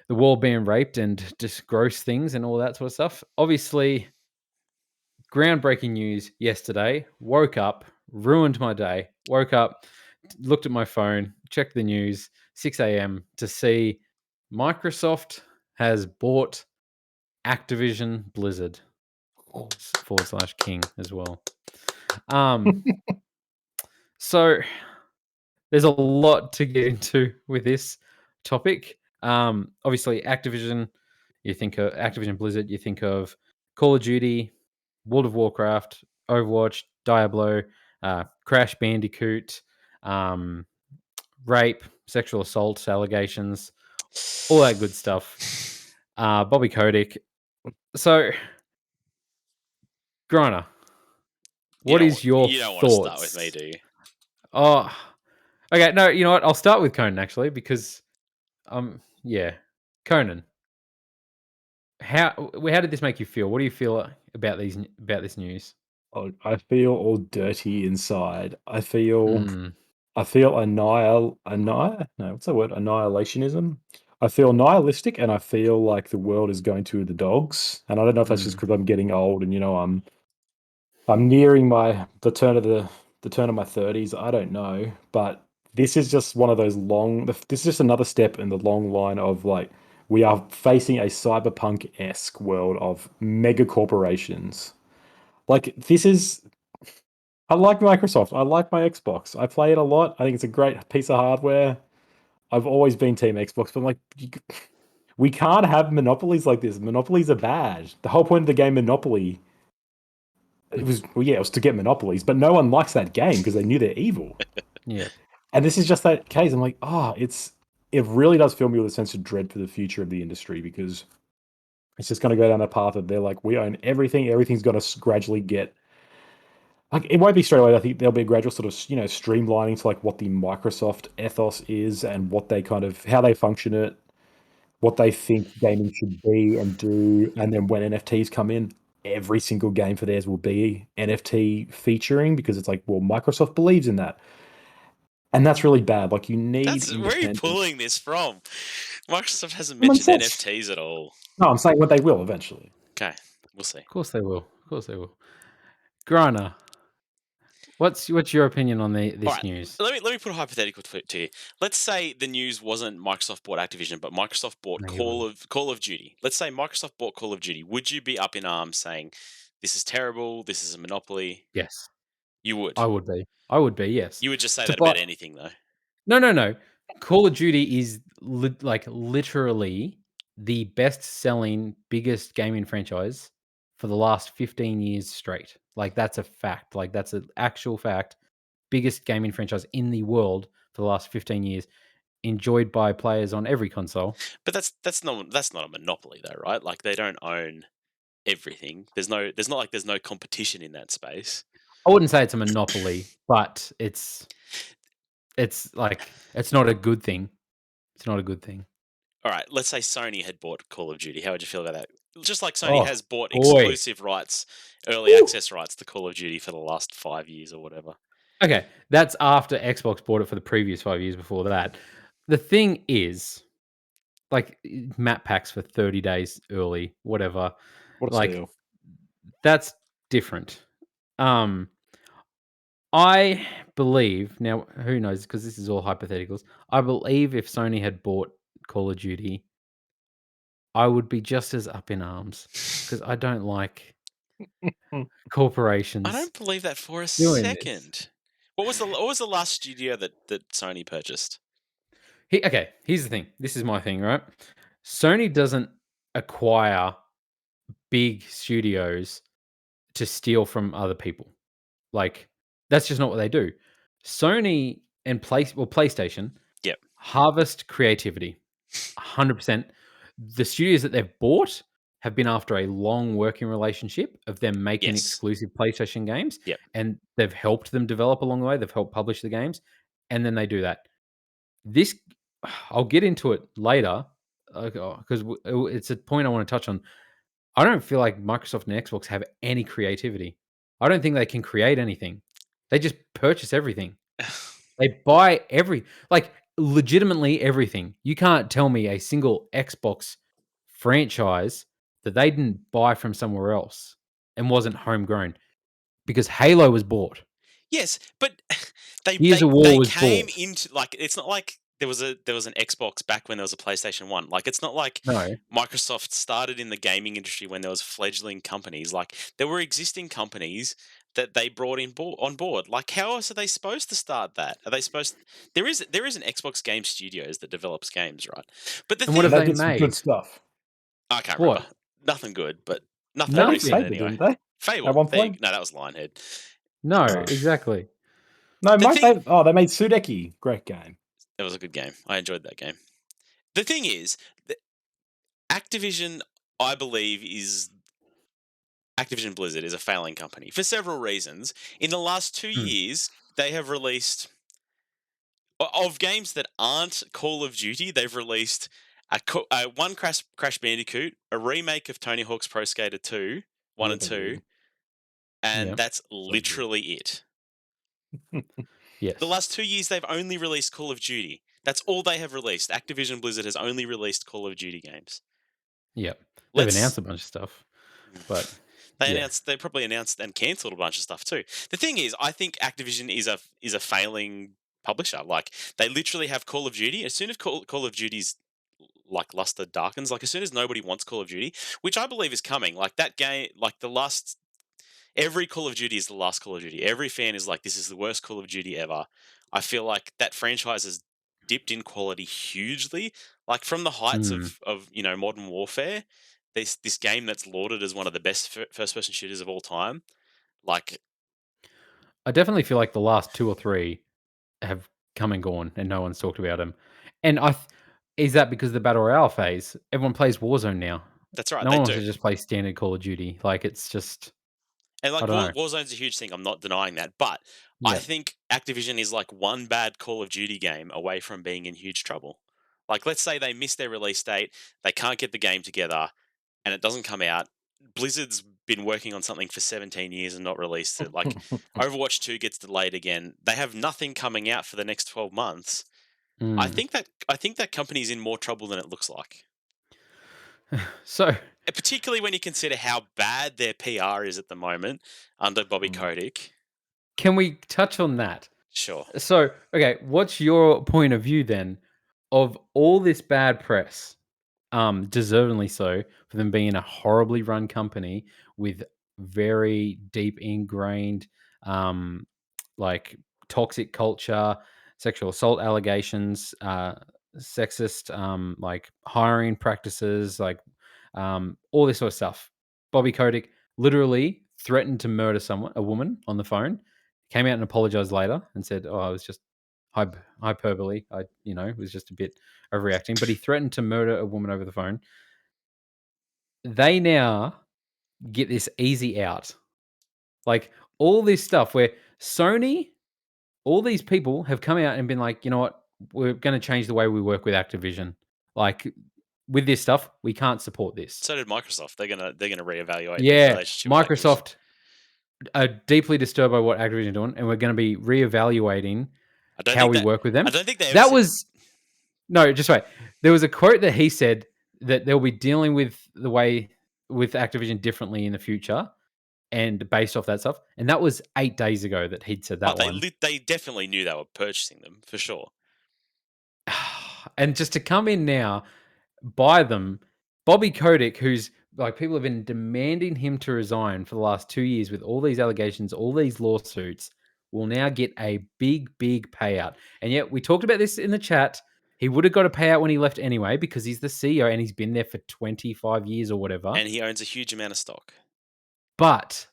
the world being raped and just gross things and all that sort of stuff. Obviously, groundbreaking news yesterday. Woke up, ruined my day. Woke up, looked at my phone, checked the news, 6 a.m. to see Microsoft has bought Activision Blizzard / King as well. So there's a lot to get into with this topic. Obviously, Activision, you think of Activision Blizzard, you think of Call of Duty, World of Warcraft, Overwatch, Diablo, Crash Bandicoot, um, rape, sexual assault allegations, all that good stuff. Bobby Kotick. So, Griner, what is your You don't want to start with me, thoughts? do you? Oh, okay. No, you know what? I'll start with Conan actually because, yeah, Conan. How did this make you feel? What do you feel about this news? Oh, I feel all dirty inside. Mm, I feel no, what's the word? Annihilationism. I feel nihilistic and I feel like the world is going to the dogs. And I don't know if that's just mm, because I'm getting old and I'm nearing the turn of my 30s. I don't know, but this is just one of those this is just another step in the long line of like we are facing a cyberpunk-esque world of mega corporations. Like this is I like Microsoft. I like my Xbox. I play it a lot. I think it's a great piece of hardware. I've always been Team Xbox, but I'm like, we can't have monopolies like this. Monopolies are bad. The whole point of the game Monopoly it was it was to get monopolies, but no one likes that game because they knew they're evil. Yeah. And this is just that case. I'm like, it really does fill me with a sense of dread for the future of the industry because it's just going to go down a path that they're like, we own everything. Everything's going to gradually get like it won't be straight away. I think there'll be a gradual sort of streamlining to like what the Microsoft ethos is and what they kind of how they function it, what they think gaming should be and do, and then when NFTs come in, every single game for theirs will be NFT featuring because it's like, well, Microsoft believes in that. And that's really bad. Like you need Where are you independent pulling this from? Microsoft hasn't common mentioned sense. NFTs at all. No, I'm saying what they will eventually. Okay, we'll see. Of course they will. Of course they will. Grana, what's your opinion on All this right, news? let me put a hypothetical to you. Let's say the news wasn't Microsoft bought Activision, but Microsoft bought No, you wouldn't. Call of Duty. Let's say Microsoft bought Call of Duty. Would you be up in arms saying this is terrible? This is a monopoly? Yes, You would. I would be. I would be. Yes. You would just say To that buy. about anything, though. No. Call of Duty is literally the best-selling, biggest gaming franchise for the last 15 years straight. Like that's a fact. Like that's an actual fact. Biggest gaming franchise in the world for the last 15 years, enjoyed by players on every console. But that's not a monopoly, though, right? Like they don't own everything. There's no competition in that space. I wouldn't say it's a monopoly, but it's like it's not a good thing. It's not a good thing. All right, let's say Sony had bought Call of Duty. How would you feel about that? Just like Sony Oh has bought boy. exclusive rights, early Woo! access rights to Call of Duty for the last 5 years or whatever. Okay, that's after Xbox bought it for the previous 5 years before that. The thing is, like, map packs for 30 days early, whatever, What a like, steal. that's different. I believe now, who knows, because this is all hypotheticals. I believe if Sony had bought Call of Duty, I would be just as up in arms because I don't like Hmm. I corporations don't believe that for a doing this. second. What was the last studio that Sony purchased? Okay, here's the thing. This is my thing, right? Sony doesn't acquire big studios to steal from other people. Like that's just not what they do. Sony and PlayStation Yep. harvest creativity 100%. The studios that they've bought have been after a long working relationship of them making Yes. exclusive PlayStation games, Yep. and they've helped them develop along the way. They've helped publish the games, and then they do that. This, I'll get into it later because it's a point I want to touch on. I don't feel like Microsoft and Xbox have any creativity. I don't think they can create anything. They just purchase everything. They buy legitimately everything. You can't tell me a single Xbox franchise that they didn't buy from somewhere else and wasn't homegrown because Halo was bought. Yes, but Gears of War they was came bought. into like it's not like there was an Xbox back when there was a PlayStation 1. Like it's not like No. Microsoft started in the gaming industry when there was fledgling companies. Like there were existing companies that they brought on board. Like how else are they supposed to start that? Are they supposed there is an Xbox Game Studios that develops games, right? But the And what thing have They they did some good made? stuff. I can't remember. What? Nothing good, but nothing They did recent Nothing. Fable, anyway. didn't they? At Fable. one point? No, that was Lionhead. No, Oh. exactly. No, The thing they made Sudeki. Great game. It was a good game. I enjoyed that game. The thing is, Activision, I believe, is Activision Blizzard is a failing company for several reasons. In the last 2 Hmm. years, they have released of games that aren't Call of Duty. They've released one Crash Bandicoot, a remake of Tony Hawk's Pro Skater 2, 1 Yeah, and they 2, did. and Yeah. that's So good. literally it. Yes. The last 2 years, they've only released Call of Duty. That's all they have released. Activision Blizzard has only released Call of Duty games. Yep. They've announced Let's a bunch of stuff, but They yeah. probably announced and cancelled a bunch of stuff too. The thing is, I think Activision is a failing publisher. Like they literally have Call of Duty. As soon as Call of Duty's like luster darkens, like as soon as nobody wants Call of Duty, which I believe is coming, like that game, like the last every Call of Duty is the last Call of Duty. Every fan is like, this is the worst Call of Duty ever. I feel like that franchise has dipped in quality hugely. Like from the heights Mm. of Modern Warfare, this game that's lauded as one of the best first person shooters of all time. Like, I definitely feel like the last 2 or 3 have come and gone, and no one's talked about them. And is that because of the battle royale phase? Everyone plays Warzone now. that's right, No they one wants do. to just play standard Call of Duty. Like, it's just And I like don't know. Warzone's a huge thing. I'm not denying that, but I Yeah. think Activision is like one bad Call of Duty game away from being in huge trouble. Like, let's say they miss their release date, they can't get the game together, and it doesn't come out. Blizzard's been working on something for 17 years and not released it. Like, Overwatch 2 gets delayed again. They have nothing coming out for the next 12 months. Mm. I think that company's in more trouble than it looks like. So And particularly when you consider how bad their PR is at the moment under Bobby Mm. Kotick. Can we touch on that? Sure. So, okay, what's your point of view then of all this bad press, deservingly so, for them being a horribly run company with very deep ingrained, um, like toxic culture, sexual assault allegations, sexist, like hiring practices, like all this sort of stuff. Bobby Kotick literally threatened to murder a woman on the phone. Came out and apologized later and said, "Oh, I was just hyperbole. I, was just a bit overreacting." But he threatened to murder a woman over the phone. They now get this easy out, like all this stuff where Sony, all these people have come out and been like, you know what, we're going to change the way we work with Activision. Like with this stuff, we can't support this. So did Microsoft. They're gonna reevaluate their Yeah, relationship with Activision. Microsoft are deeply disturbed by what Activision are doing, and we're going to be reevaluating I don't how think we that work with I them. don't think they ever That said. was no, just wait. There was a quote that he said that they'll be dealing with the way with Activision differently in the future, and based off that stuff. And that was 8 days ago that he'd said Oh, that one. they definitely knew they were purchasing them for sure. And just to come in now, buy them, Bobby Kotick, who's like people have been demanding him to resign for the last 2 years with all these allegations, all these lawsuits, will now get a big, big payout. And yet we talked about this in the chat. He would have got a payout when he left anyway because he's the CEO and he's been there for 25 years or whatever. And he owns a huge amount of stock. But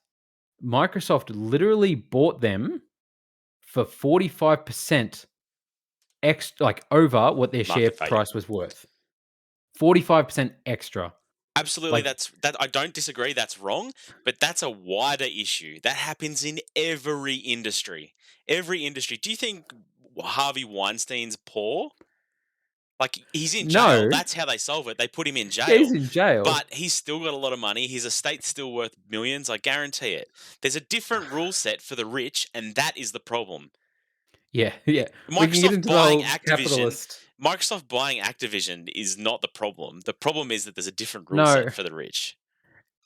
Microsoft literally bought them for 45% extra, like over what their share Market value. price was worth. 45% extra. Absolutely, Like, that. I don't disagree. That's wrong, but that's a wider issue that happens in every industry. Every industry. Do you think Harvey Weinstein's poor? Like, he's in jail. no, That's how they solve it. They put him in yeah, he's jail, in jail. but he's still got a lot of money. His estate's still worth millions. I guarantee it. There's a different rule set for the rich, and that is the problem. Yeah, yeah. We can get Microsoft into the buying whole Activision. capitalist. Microsoft buying Activision is not the problem. The problem is that there's a different rule No, set for the rich.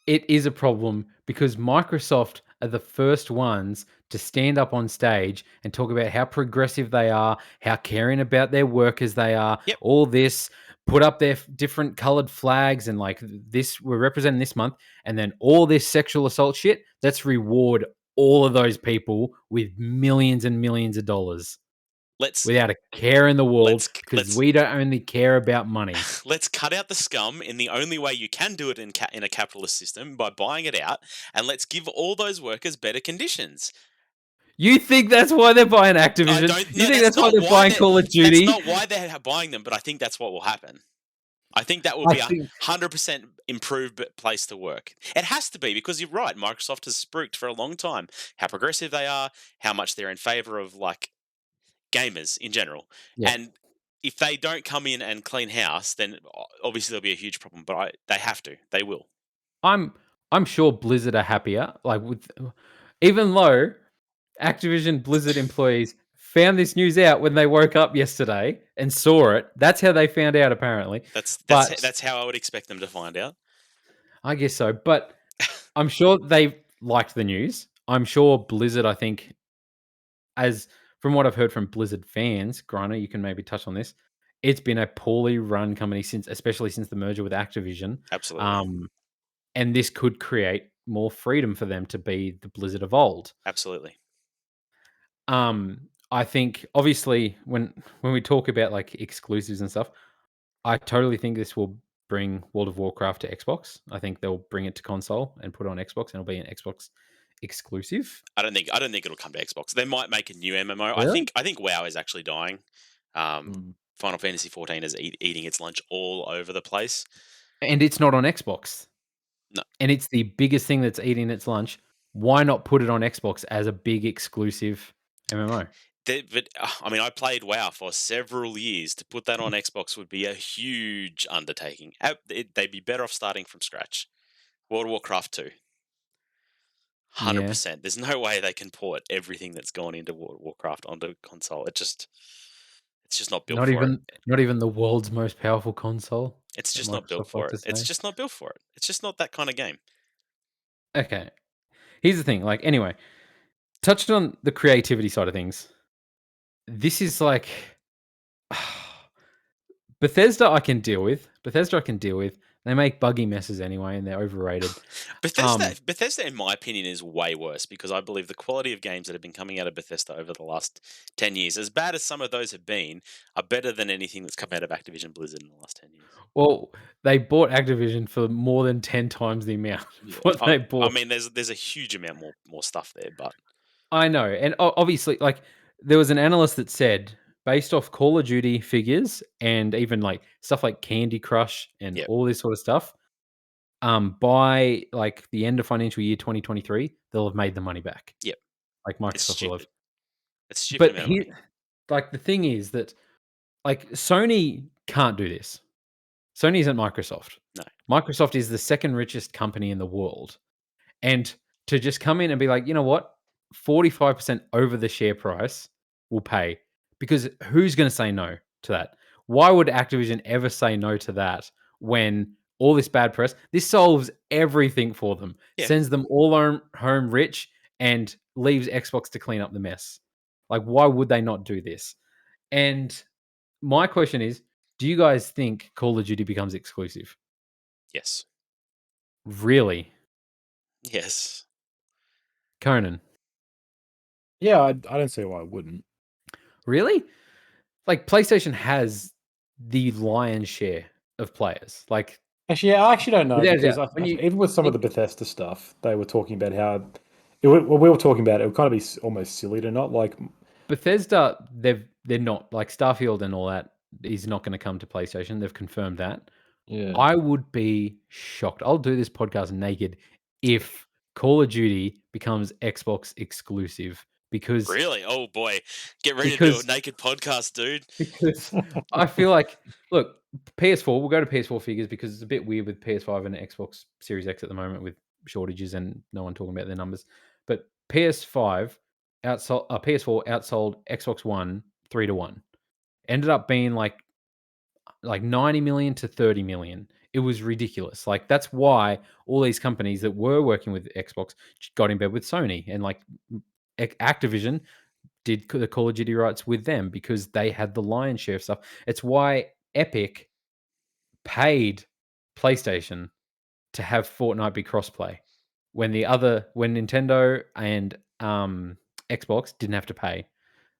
it is a problem because Microsoft are the first ones to stand up on stage and talk about how progressive they are, how caring about their workers they are, Yep. all this, put up their different colored flags and like this, we're representing this month, and then all this sexual assault shit. Let's reward all of those people with millions and millions of dollars Let's without a care in the world let's because let's we don't only care about money. let's cut out the scum in the only way you can do it in a capitalist system, by buying it out, and let's give all those workers better conditions. You think that's why they're buying I Activision? don't. You No, think that's why they're buying Call of that's Duty? not why they're buying them. But I think that's what will happen. I think that will I be a think 100% improved place to work. It has to be, because you're right. Microsoft has spruiked for a long time how progressive they are, how much they're in favor of like gamers in general, yeah. and if they don't come in and clean house, then obviously there'll be a huge problem. But they have to. They will. I'm I'm sure Blizzard are happier. Like with even though Activision Blizzard employees found this news out when they woke up yesterday and saw it. That's how they found out apparently. But That's how I would expect them to find out. I guess so. But I'm sure they liked the news. I'm sure Blizzard, I think, as from what I've heard from Blizzard fans, Griner, you can maybe touch on this. It's been a poorly run company especially since the merger with Activision. Absolutely. Um, and this could create more freedom for them to be the Blizzard of old. Absolutely. I think obviously when we talk about like exclusives and stuff, I totally think this will bring World of Warcraft to Xbox. I think they'll bring it to console and put it on Xbox, and it'll be an Xbox exclusive. I don't think it'll come to Xbox. They might make a new MMO. Really? I think WoW is actually dying. Mm. Final Fantasy 14 is eating its lunch all over the place. And it's not on Xbox. No. And it's the biggest thing that's eating its lunch. Why not put it on Xbox as a big exclusive MMO? But I mean, I played WoW for several years. To put that on Xbox would be a huge undertaking. They'd be better off starting from scratch. World of Warcraft 2. Yeah. 100%. There's no way they can port everything that's gone into World of Warcraft onto console. It's just not built for it. Not even the world's most powerful console. It's That just not built Microsoft like for to it. It's say. just not built for it. It's just not that kind of game. Okay. Here's the thing. Like, anyway, touched on the creativity side of things. This is like Bethesda. I can deal with. They make buggy messes anyway, and they're overrated. Bethesda, in my opinion, is way worse because I believe the quality of games that have been coming out of Bethesda over the last 10 years, as bad as some of those have been, are better than anything that's come out of Activision Blizzard in the last 10 years. Well, they bought Activision for more than 10 times the amount of what they bought. I mean, there's a huge amount more stuff there, but I know, and obviously, like, there was an analyst that said, based off Call of Duty figures and even like stuff like Candy Crush and yeah, all this sort of stuff, by like the end of financial year 2023, they'll have made the money back. yeah, Like it's Microsoft will have. stupid. It's a stupid But amount of money. like the thing is that like Sony can't do this. Sony isn't Microsoft. No. Microsoft is the second richest company in the world. And to just come in and be like, you know what? 45% over the share price will pay. Because who's going to say no to that? Why would Activision ever say no to that when all this bad press? This solves everything for them, Yeah. sends them all home rich, and leaves Xbox to clean up the mess. Like, why would they not do this? And my question is, do you guys think Call of Duty becomes exclusive? Yes. Really? Yes. Conan? Yeah, I don't see why I wouldn't. Really? Like, PlayStation has the lion's share of players. Like, Actually, yeah, I actually don't know without a because doubt, when you even with some of think the Bethesda stuff, they were talking about how what we were talking about. It would kind of be almost silly to not like. Bethesda, they're not like Starfield and all that is not going to come to PlayStation. They've confirmed that. Yeah. I would be shocked. I'll do this podcast naked if Call of Duty becomes Xbox exclusive because Really? Oh boy. Get ready to do a naked podcast, dude. because I feel like, look, PS4, we'll go to PS4 figures because it's a bit weird with PS5 and Xbox Series X at the moment with shortages and no one talking about their numbers. But PS4 outsold Xbox One 3-1. Ended up being like 90 million to 30 million. It was ridiculous. Like, that's why all these companies that were working with Xbox got in bed with Sony, and like Activision did the Call of Duty rights with them because they had the lion's share of stuff. It's why Epic paid PlayStation to have Fortnite be crossplay when Nintendo and Xbox didn't have to pay.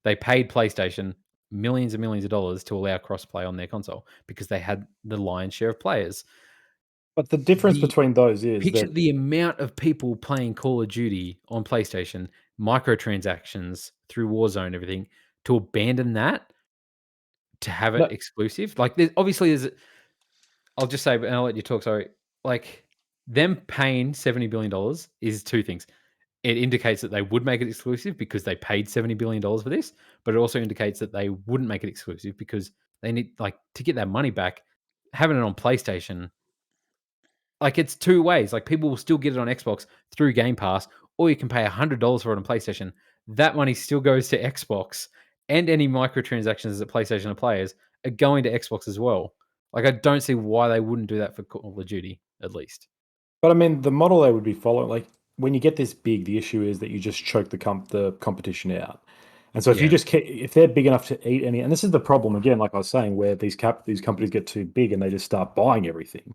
They paid PlayStation millions and millions of dollars to allow crossplay on their console because they had the lion's share of players. But the difference between those is Picture that the amount of people playing Call of Duty on PlayStation, microtransactions through Warzone, everything, to abandon that to have it exclusive. Like, I'll just say, and I'll let you talk. Sorry, like them paying $70 billion is two things. It indicates that they would make it exclusive because they paid $70 billion for this, but it also indicates that they wouldn't make it exclusive because they need, like, to get that money back, having it on PlayStation. Like, it's two ways. Like, people will still get it on Xbox through Game Pass, or you can pay $100 for it on PlayStation. That money still goes to Xbox, and any microtransactions that PlayStation players are going to Xbox as well. Like, I don't see why they wouldn't do that for Call of Duty, at least. But I mean, the model they would be following, like when you get this big, the issue is that you just choke the competition out. And so if you just if they're big enough to eat any, and this is the problem again, like I was saying, where these companies get too big and they just start buying everything,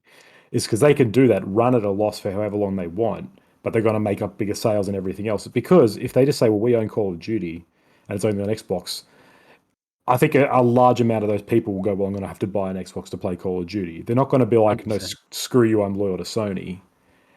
is because they can do that, run at a loss for however long they want, but they're going to make up bigger sales and everything else. Because if they just say, well, we own Call of Duty and it's only on Xbox, I think a large amount of those people will go, well, I'm going to have to buy an Xbox to play Call of Duty. They're not going to be like, no, 100%. screw you, I'm loyal to Sony.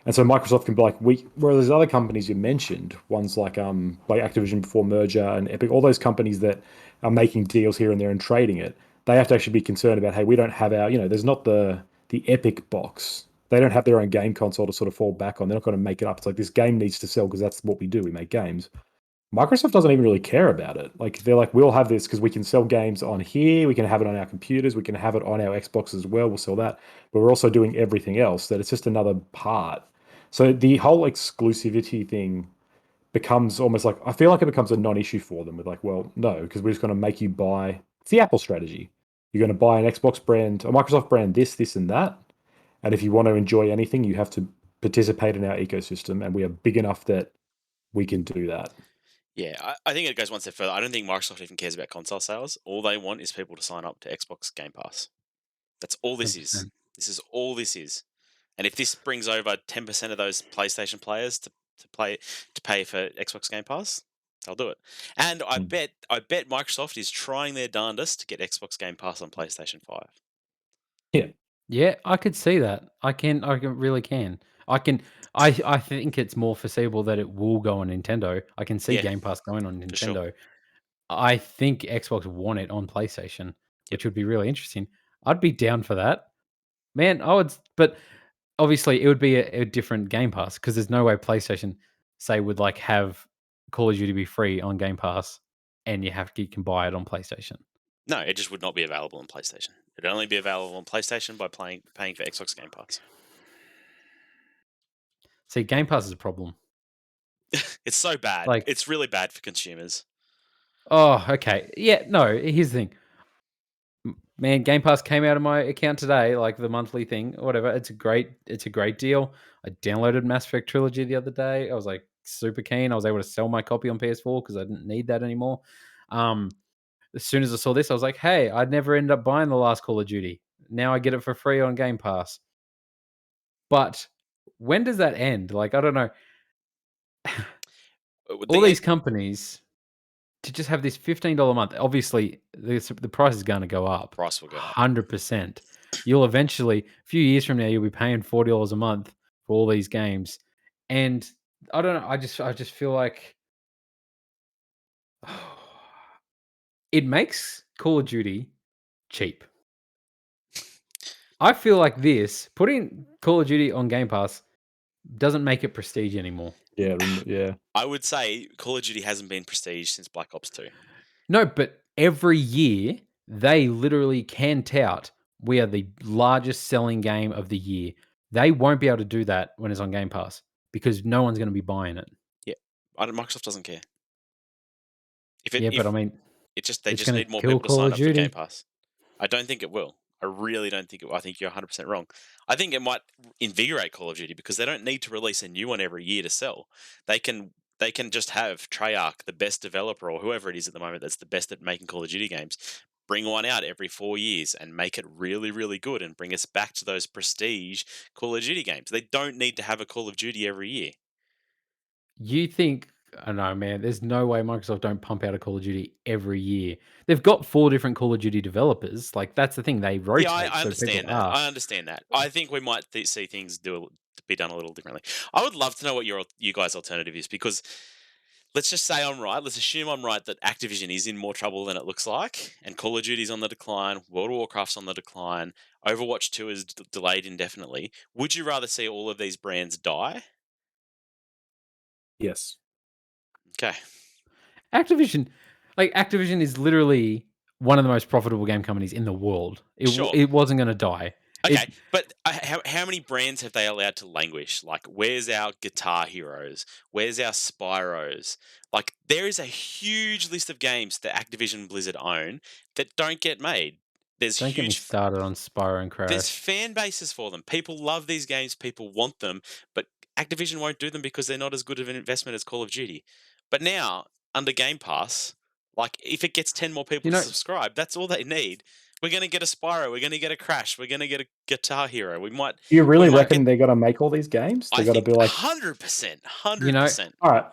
And so Microsoft can be like, whereas there's other companies you mentioned, ones like Activision before merger and Epic, all those companies that are making deals here and there and trading it, they have to actually be concerned about, hey, we don't have our, there's not the Epic box. They don't have their own game console to sort of fall back on. They're not going to make it up. It's like this game needs to sell because that's what we do. We make games. Microsoft doesn't even really care about it. Like they're like, we'll have this because we can sell games on here. We can have it on our computers. We can have it on our Xbox as well. We'll sell that. But we're also doing everything else. That it's just another part. So the whole exclusivity thing becomes almost like, I feel like it becomes a non-issue for them. With like, well, no, because we're just going to make you buy. It's the Apple strategy. You're going to buy an Xbox brand, a Microsoft brand, this, and that. And if you want to enjoy anything, you have to participate in our ecosystem. And we are big enough that we can do that. Yeah, I think it goes one step further. I don't think Microsoft even cares about console sales. All they want is people to sign up to Xbox Game Pass. That's all this is. 100%. This is all this is. And if this brings over 10% of those PlayStation players to pay for Xbox Game Pass, they'll do it. And I bet Microsoft is trying their darndest to get Xbox Game Pass on PlayStation 5. Yeah. Yeah, I could see that. I really can. I think it's more foreseeable that it will go on Nintendo. I can see Yeah, Game Pass going on for sure. Nintendo. I think Xbox want it on PlayStation, Yep. which would be really interesting. I'd be down for that. Man, I would, but obviously it would be a different Game Pass because there's no way PlayStation, say, would like have Call of Duty be free on Game Pass and you can buy it on PlayStation. No, it just would not be available on PlayStation. It'd only be available on PlayStation by paying for Xbox Game Pass. See, Game Pass is a problem. It's so bad. Like, it's really bad for consumers. oh, okay. Yeah, no, here's the thing. Man, Game Pass came out of my account today, like the monthly thing or whatever. It's a great deal. I downloaded Mass Effect Trilogy the other day. I was like super keen. I was able to sell my copy on PS4 because I didn't need that anymore. As soon as I saw this, I was like, hey, I'd never ended up buying the last Call of Duty. Now I get it for free on Game Pass. But when does that end? Like, I don't know. All these companies to just have this $15 a month, obviously the price is going to go up. Price will go up. 100%. You'll eventually, a few years from now, you'll be paying $40 a month for all these games. And I don't know. I just feel like it makes Call of Duty cheap. I feel like putting Call of Duty on Game Pass doesn't make it prestige anymore. Yeah. I would say Call of Duty hasn't been prestige since Black Ops 2. No, but every year they literally can tout, we are the largest selling game of the year. They won't be able to do that when it's on Game Pass because no one's going to be buying it. Yeah, Microsoft doesn't care. But I mean, they it's just gonna need more kill people to Call sign of up for Game Duty. Pass. I don't think it will. I really don't think it will. I think you're 100% wrong. I think it might invigorate Call of Duty because they don't need to release a new one every year to sell. They can just have Treyarch, the best developer or whoever it is at the moment that's the best at making Call of Duty games, bring one out every 4 years and make it really, really good and bring us back to those prestige Call of Duty games. They don't need to have a Call of Duty every year. You think, I don't know, man, there's no way Microsoft don't pump out a Call of Duty every year. They've got 4 different Call of Duty developers. Like, that's the thing. They rotate. Yeah, I So people understand that. are. I understand that. I think we might see things be done a little differently. I would love to know what you guys' alternative is because let's just say I'm right. Let's assume I'm right that Activision is in more trouble than it looks like, and Call of Duty's on the decline, World of Warcraft's on the decline, Overwatch 2 is delayed indefinitely. Would you rather see all of these brands die? Yes. Okay. Activision is literally one of the most profitable game companies in the world. Sure. It wasn't going to die. Okay, but how many brands have they allowed to languish? Like, where's our Guitar Heroes? Where's our Spyros? Like, there is a huge list of games that Activision Blizzard own that don't get made. Don't get me started on Spyro and Crash. There's fan bases for them. People love these games. People want them, but Activision won't do them because they're not as good of an investment as Call of Duty. But now, under Game Pass, like, if it gets 10 more people to subscribe, that's all they need. We're going to get a Spyro. We're going to get a Crash. We're going to get a Guitar Hero. We might. Do you really reckon they're going to make all these games? They're I going to think be like 100%. 100%. All right.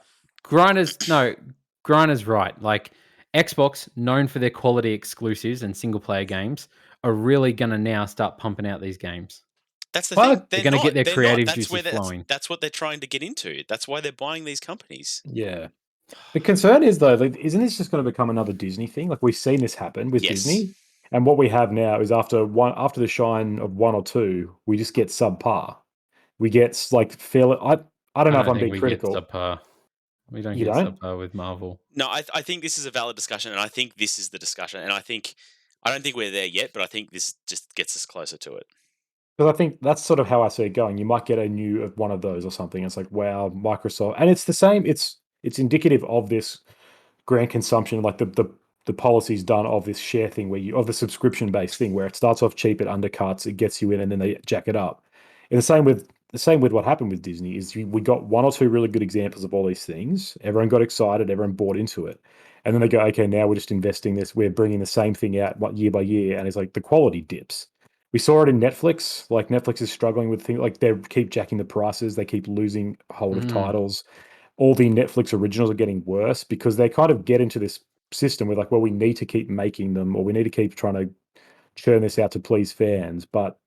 Griner's right. Like, Xbox, known for their quality exclusives and single player games, are really going to now start pumping out these games. That's the thing. But They're They're gonna get not. their They're not. creative That's juices where flowing. that's what they're trying to get into. That's why they're buying these companies. yeah. The concern is though, like, isn't this just going to become another Disney thing? Like we've seen this happen with Yes. Disney, and what we have now is after the shine of one or two, we just get subpar. We get like fairly. I don't I know if don't I'm think being we get critical. subpar. We don't You get don't? subpar with Marvel. No, I think this is a valid discussion, and I think this is the discussion, and I don't think we're there yet, but I think this just gets us closer to it. Because I think that's sort of how I see it going. You might get a new one of those or something. It's like, wow, Microsoft, and it's the same. It's indicative of this grand consumption, like the policy's done of this share thing where you of the subscription based thing where it starts off cheap, it undercuts, it gets you in, and then they jack it up. And the same with what happened with Disney is we got one or two really good examples of all these things. Everyone got excited, everyone bought into it, and then they go, okay, now we're just investing this. We're bringing the same thing out year by year, and it's like the quality dips. We saw it in Netflix. Like Netflix is struggling with things like they keep jacking the prices, they keep losing hold of Mm. titles. All the Netflix originals are getting worse because they kind of get into this system with like, well, we need to keep making them or we need to keep trying to churn this out to please fans. But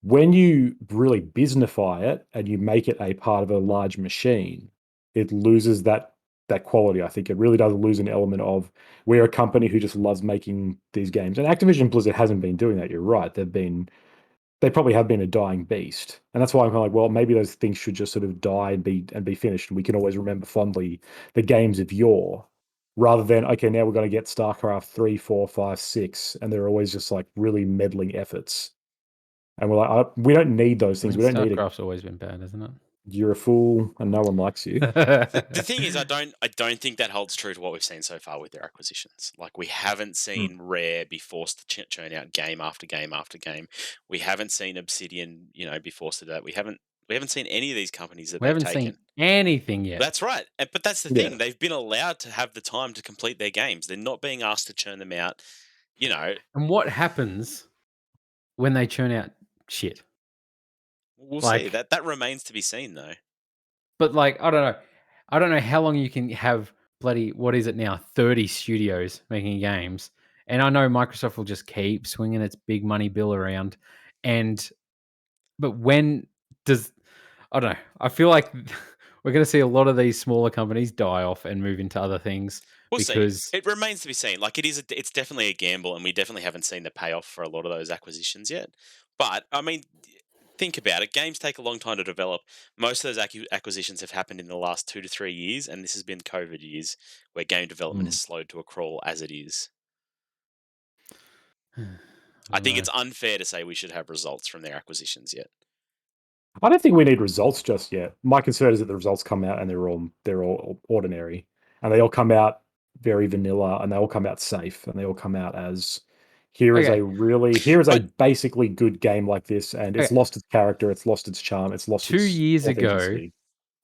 when you really businessify it and you make it a part of a large machine, it loses that quality. I think it really does lose an element of we're a company who just loves making these games. And Activision Blizzard hasn't been doing that. You're right. They probably have been a dying beast, and that's why I'm kind of like, well, maybe those things should just sort of die and be finished, and we can always remember fondly the games of yore, rather than okay, now we're going to get StarCraft 3, 4, 5, 6, and they're always just like really meddling efforts, and we're like, we don't need those I things. mean, We don't need a StarCraft's always been bad, hasn't you're a fool and no one likes you. The it? thing is, I don't think that holds true to what we've seen so far with their acquisitions. Like we haven't Hmm. seen Rare be forced to churn out game after game after game. We haven't seen Obsidian, be forced to do that. We haven't seen any of these companies that We they've haven't seen taken. anything yet. That's right. But that's the Yeah, thing. They've been allowed to have the time to complete their games. They're not being asked to churn them out. You know, And what happens when they churn out shit? we'll see. Like, That remains to be seen, though. but like, I don't know. I don't know how long you can have bloody, what is it now, 30 studios making games. And I know Microsoft will just keep swinging its big money bill around. And, but when does, I don't know. I feel like we're going to see a lot of these smaller companies die off and move into other things We'll see. because, It remains to be seen. Like it's definitely a gamble, and we definitely haven't seen the payoff for a lot of those acquisitions yet. But I mean, think about it. Games take a long time to develop. Most of those acquisitions have happened in the last 2 to 3 years, and this has been COVID years where game development Hmm. has slowed to a crawl as it is. I I don't think know. it's unfair to say we should have results from their acquisitions yet. I don't think we need results just yet. My concern is that the results come out and they're all ordinary, and they all come out very vanilla, and they all come out safe, and they all come out as Okay. here is a But basically good game like this, and it's Okay. lost its character, it's lost its charm, it's lost its 2 years ago, authenticity.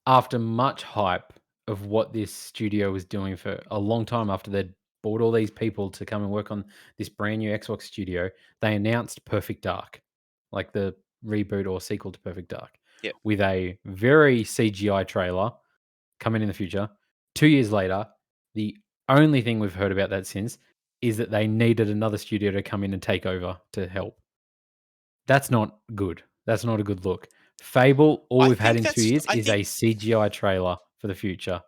after much hype of what this studio was doing for a long time after they'd bought all these people to come and work on this brand new Xbox studio, they announced Perfect Dark, like the reboot or sequel to Perfect Dark, yeah, with a very CGI trailer coming in the future. 2 years later, the only thing we've heard about that since is that they needed another studio to come in and take over to help. That's not good. That's not a good look. Fable, all I we've had think in 2 that's. years I is think. a CGI trailer for the future.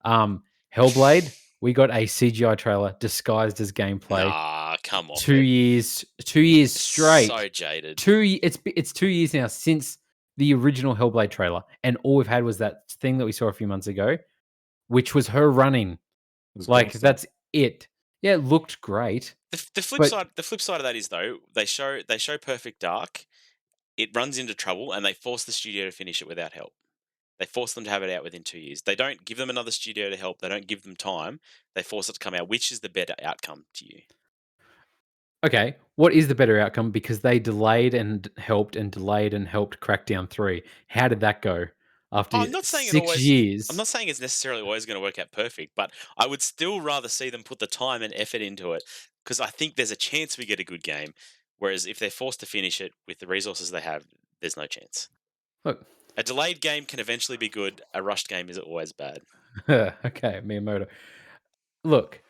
Hellblade, we got a CGI trailer disguised as gameplay. Nah, come on. 2 years straight. So jaded. It's 2 years now since the original Hellblade trailer, and all we've had was that thing that we saw a few months ago, which was her running. It was Like, gangster. that's it. Yeah, it looked great, The flip but side. The flip side of that is though they show Perfect Dark. It runs into trouble, and they force the studio to finish it without help. They force them to have it out within 2 years. They don't give them another studio to help. They don't give them time. They force it to come out. Which is the better outcome to you? okay, what is the better outcome? Because they delayed and helped and delayed and helped Crackdown 3. How did that go Oh, after I'm not saying it 6 always. I'm years? not saying it's necessarily always going to work out perfect, but I would still rather see them put the time and effort into it because I think there's a chance we get a good game. Whereas if they're forced to finish it with the resources they have, there's no chance. Look, A delayed game can eventually be good. A rushed game is always bad. okay, Miyamoto. Look,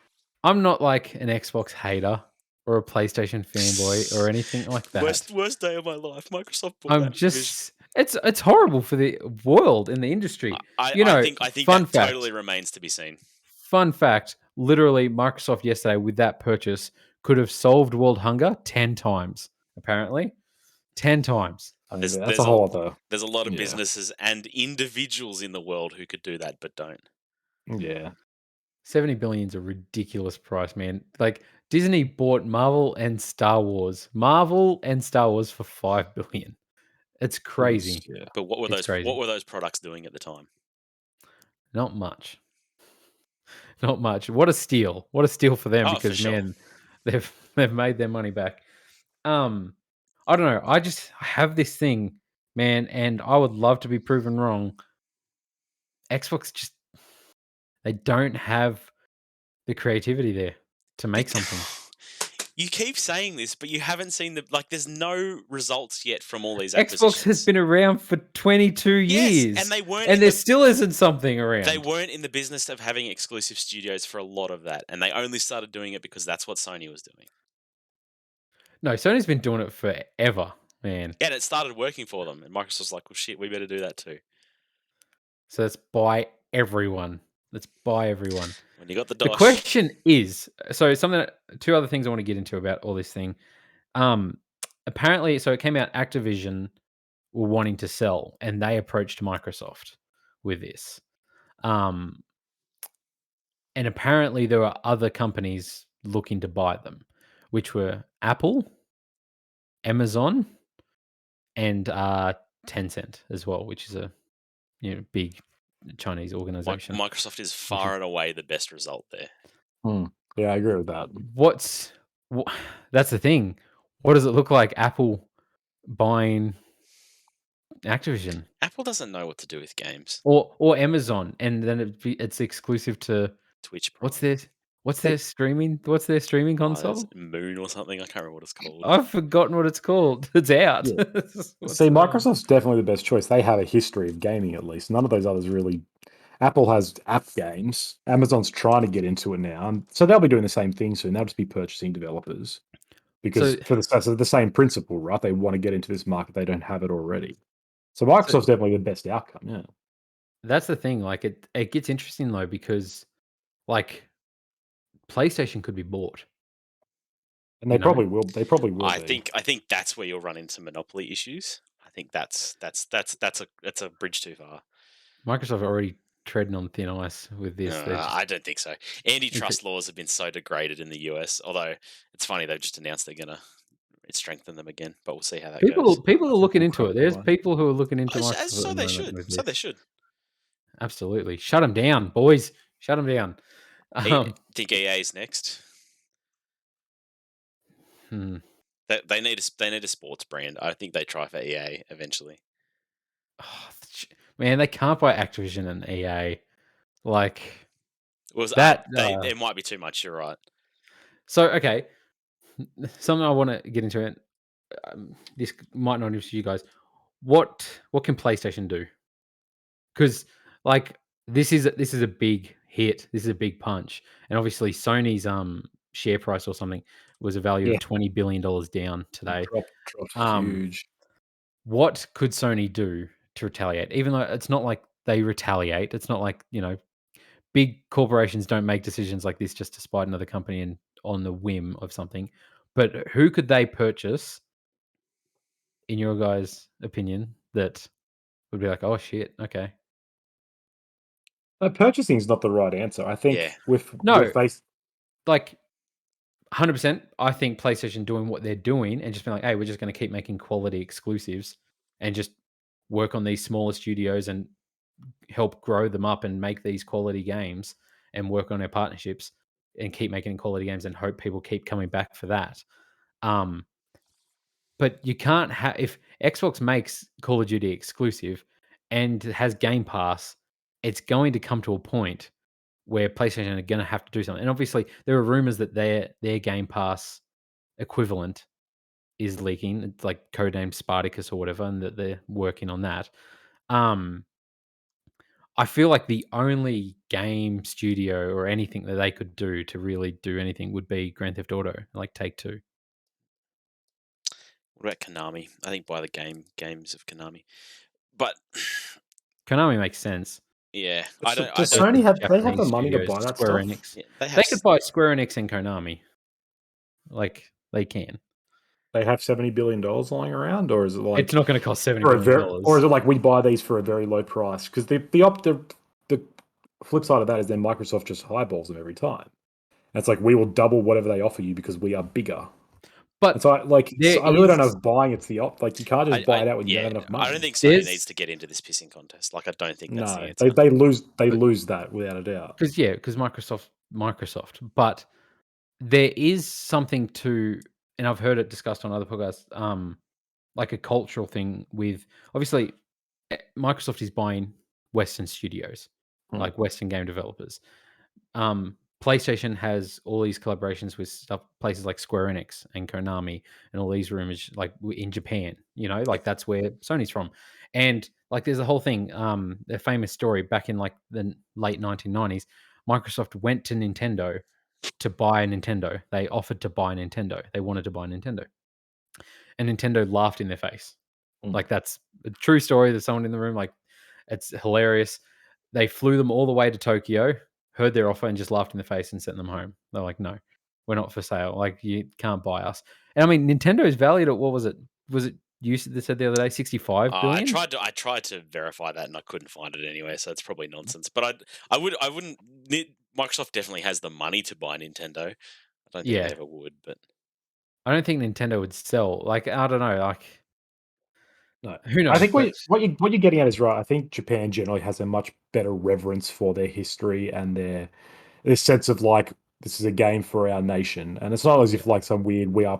I'm not like an Xbox hater, or a PlayStation fanboy or anything like that. Worst day of my life. Microsoft bought I'm Activision. just it's horrible for the world and the industry. I, You I know, think I think fun that totally fact, remains to be seen. literally Microsoft yesterday with that purchase could have solved world hunger 10 times, apparently. 10 times. I mean, There's that's a there's a whole other. there's a lot of Yeah, businesses and individuals in the world who could do that but don't. yeah. 70 billion is a ridiculous price, man. Like Disney bought Marvel and Star Wars. Marvel and Star Wars for 5 billion. It's It is. crazy. Yeah. But It's what crazy. were those products doing at the time? Not much. Not much. What a steal. What a steal for them Oh, for because sure. man, they've made their money back. Um I don't know. I have this thing, man, and I would love to be proven wrong. Xbox just they don't have the creativity there to make something. You keep saying this, but you haven't seen there's no results yet from all these Xbox has acquisitions. been around for 22 Yes, and years, and there still isn't something they around. weren't in the business of having exclusive studios for a lot of that, and they only started doing it because that's what Sony was doing. No, Sony's been doing it forever, man. And it started working for them, and Microsoft's like, "Well, shit, we better do that too." So let's buy everyone. Let's buy everyone. When you got the The DOS, question is, so two other things I want to get into about all this thing. Um, Apparently, so it came out. Activision were wanting to sell, and they approached Microsoft with this. Um, and apparently, there were other companies looking to buy them, which were Apple, Amazon, and Tencent as well, which is a big Chinese organization. Microsoft is Which is far and away the best result there. Yeah, I agree with that. what's wha that's the thing. What does it look like Apple buying Activision Apple doesn't know what to do with games. or Amazon, and then it's exclusive to Twitch what's Prime. their what's their streaming Oh, there's console? Moon or something. I can't remember what it's called. I've forgotten what it's called. It's out. Yeah. What's See, the name? Microsoft's definitely the best choice. They have a history of gaming, at least. None of those others really. Apple has app games. Amazon's trying to get into it now, and so they'll be doing the same thing soon. They'll just be purchasing developers So because the same principle, right? They want to get into this market. They don't have it already. So so Microsoft's definitely the best outcome. Yeah, that's the thing. Like it gets interesting though because like PlayStation could be bought. and You they know, probably will. They probably will be. I think that's where you'll run into monopoly issues. I think that's a bridge too far. Microsoft are already treading on thin ice with this. They're just I don't think so. Antitrust laws have been so degraded in the US. Although it's funny they've just announced they're gonna strengthen them again, but we'll see how that goes. people I are think looking we'll into crack it. that There's one. people who are looking into As Microsoft at so the they moment should. with So this. they should. Absolutely, shut them down, boys. Shut them down. Think EA's next. Hmm. They need a sports brand. I think they try for EA eventually. Oh, man, they can't buy Activision and EA like Was that. it might be too much. You're right. So okay, something I want to get into it. This might not interest you guys. What can PlayStation do? Because like this is a big hit. This is a big punch, and obviously Sony's share price or something was a value Yeah, of $20 billion down today. dropped Um, huge. what could Sony do to retaliate? Even though it's not like they retaliate, it's not like big corporations don't make decisions like this just to spite another company and on the whim of something. But who could they purchase, in your guys' opinion, that would be like, oh shit, okay, Purchasing is not the right answer. I Yeah. think no, with base. like 100%. I think PlayStation doing what they're doing and just being like, hey, we're just going to keep making quality exclusives and just work on these smaller studios and help grow them up and make these quality games and work on our partnerships and keep making quality games and hope people keep coming back for that. Um, but you can't have if Xbox makes Call of Duty exclusive and has Game Pass, it's going to come to a point where PlayStation are going to have to do something. And obviously, there are rumors that their Game Pass equivalent is leaking. It's like codenamed Spartacus or whatever, and that they're working on that. Um, I feel like the only game studio or anything that they could do to really do anything would be Grand Theft Auto, like Take-Two. What about Konami? I think buy the games of Konami. But Konami makes sense. yeah, So I does Those don't. are Sony have? They have the Japanese money to studios, buy that Square stuff. Enix. Yeah, they They have. could buy Square Enix and Konami. Like, they can. They have $70 billion lying around, or is it It's like not gonna cost $70 for a billion. or is it like we buy these for a very low price? Because the flip side of that is then Microsoft just highballs them every time. And it's like we will double whatever they offer you because we are bigger. And But so there I really don't know is if buying it's the like you can't just buy it out when you don't Yeah, have enough I don't money. think Sony needs there's to get into this pissing contest. Like, I don't think that's the No, answer. they but lose that without a doubt. because Microsoft. But there is something to, and I've heard it discussed on other podcasts, like a cultural thing with obviously Microsoft is buying Western studios, Hmm. like Western game developers. PlayStation has all these collaborations with stuff, places like Square Enix and Konami, and all these rumors like in Japan. Yep. Like that's where Sony's from, and like there's a whole thing. A famous story back in like the late 1990s. Microsoft went to Nintendo to buy Nintendo. They offered to buy Nintendo. They wanted to buy Nintendo, and Nintendo laughed in their face. Hmm. Like that's a true story. There's someone in the room. Like it's hilarious. They flew them all the way to Tokyo, heard their offer, and just laughed in the face and sent them home. They're like, "No, we're not for sale. Like you can't buy us." And I mean, Nintendo is valued at what was it? Was it you said the other day 65 billion? I tried to verify that and I couldn't find it anyway, so it's probably nonsense. But I wouldn't. Microsoft definitely has the money to buy Nintendo. I don't think they Yeah, ever would, but I don't think Nintendo would sell. Like I don't know. Like No. who I knows? think But what you're getting at is right. I think Japan generally has a much better reverence for their history and their this sense of like this is a game for our nation, and it's not as yeah, if like some weird we are,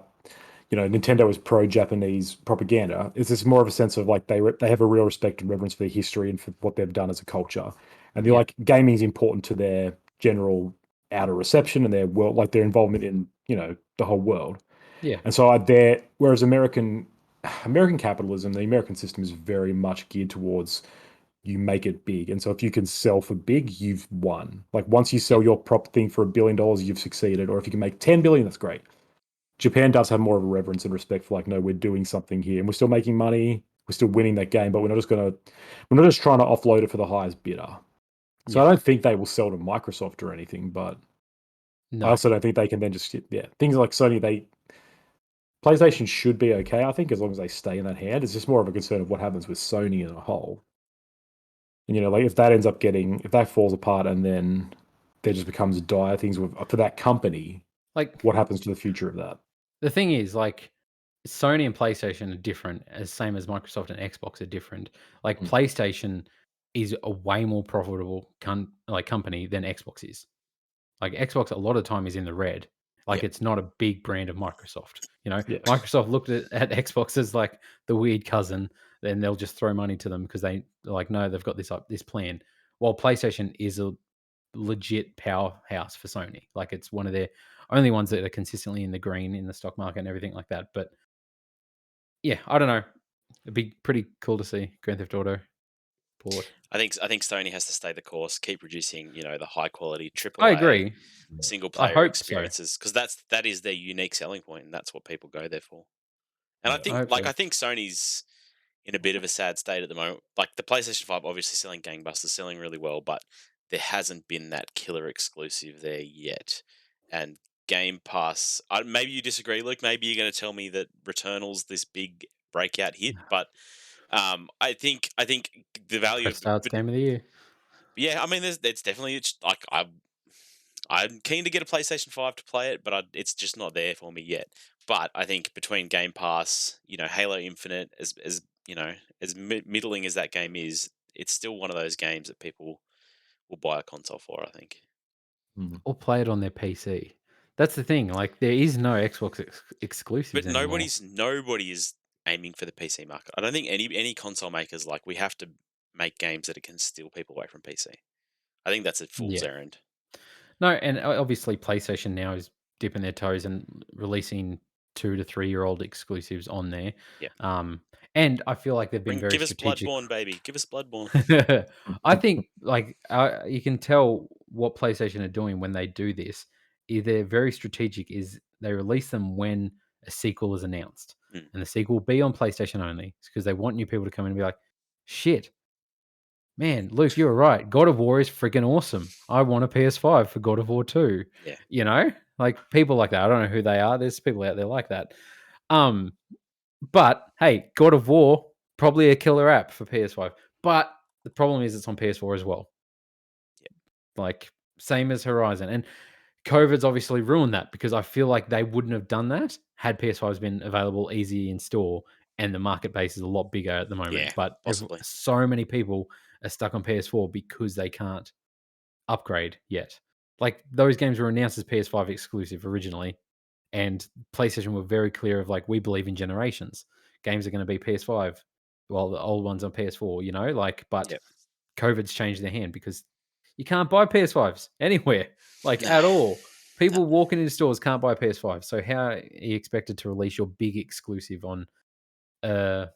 Nintendo is pro-Japanese propaganda. It's just more of a sense of like they have a real respect and reverence for their history and for what they've done as a culture, and they're yeah, like gaming is important to their general outer reception and their world, like their involvement in the whole world. yeah, And so whereas American capitalism, the American system is very much geared towards you make it big. And so if you can sell for big, you've won. Like once you yeah, sell your prop thing for $1 billion, you've succeeded. Or if you can make 10 billion, that's great. Japan does have more of a reverence and respect for like, no, we're doing something here and we're still making money. We're still winning that game, but we're not just trying to offload it for the highest bidder. So I yeah. don't think they will sell to Microsoft or anything, but I No, also don't think they can then just, yeah, things like Sony, PlayStation should be okay, I think, as long as they stay in that hand. It's just more of a concern of what happens with Sony as a whole. And like if that if that falls apart and then there just becomes dire things for that company, like what happens to the future of that? the thing is, like, Sony and PlayStation are different, as same as Microsoft and Xbox are different. Like, Mm. PlayStation is a way more profitable company than Xbox is. Like, Xbox a lot of time is in the red. Like, yep. it's not a big brand of Microsoft. Yeah. Microsoft looked at Xbox as like the weird cousin, then they'll just throw money to them because they're like, no, they've got this plan. While PlayStation is a legit powerhouse for Sony. Like it's one of their only ones that are consistently in the green in the stock market and everything like that. But yeah, I don't know. It'd be pretty cool to see Grand Theft Auto port. I think Sony has to stay the course, keep producing the high quality I AAA agree. single I player hope so. experiences because that is their unique selling point and that's what people go there for. And Yeah. I hope so. I think Sony's in a bit of a sad state at the moment. Like the PlayStation 5 obviously selling gangbusters, selling really well, but there hasn't been that killer exclusive there yet. And Game Pass, maybe you disagree, Luke. Maybe you're going to tell me that Returnal's this big breakout hit, but I think the value Press of starts game of the year. yeah, I mean, it's definitely like I'm keen to get a PlayStation 5 to play it, but it's just not there for me yet. But I think between Game Pass, Halo Infinite, as middling as that game is, it's still one of those games that people will buy a console for. I think, Mhm. Or play it on their PC. That's the thing. Like there is no Xbox but exclusives anymore. nobody is aiming for the PC market. I don't think any console makers like we have to make games that it can steal people away from PC. I think that's a fool's Yeah. errand. No, and obviously PlayStation now is dipping their toes and releasing 2 to 3-year-old exclusives on there. Yep. And I feel like they've been very Give us strategic. Bloodborne, baby. Give us Bloodborne. I think, like, you can tell what PlayStation are doing when they do this. They're very strategic. Is they release them when a sequel is announced, Mm. and the sequel will be on PlayStation only because they want new people to come in and be like, "Shit, man, Luke, you were right. God of War is freaking awesome. I want a PS5 for God of War 2." Yeah. You know, like people like that. I don't know who they are. There's people out there like that. Um, but hey, God of War, probably a killer app for PS5. But the problem is it's on PS4 as well. Yep. Like, same as Horizon. And COVID's obviously ruined that because I feel like they wouldn't have done that had PS5s been available easy in store, and the market base is a lot bigger at the moment. Yeah, But possibly. so many people are stuck on PS4 because they can't upgrade yet. Like, those games were announced as PS5 exclusive originally, and PlayStation were very clear of like, we believe in generations. Games are going to be PS5, while the old ones on PS4. You know, like, but Yep. COVID's changed their hand because you can't buy PS5s anywhere, like No. at all. No. People walking into stores can't buy PS5. So how are you expected to release your big exclusive on uh,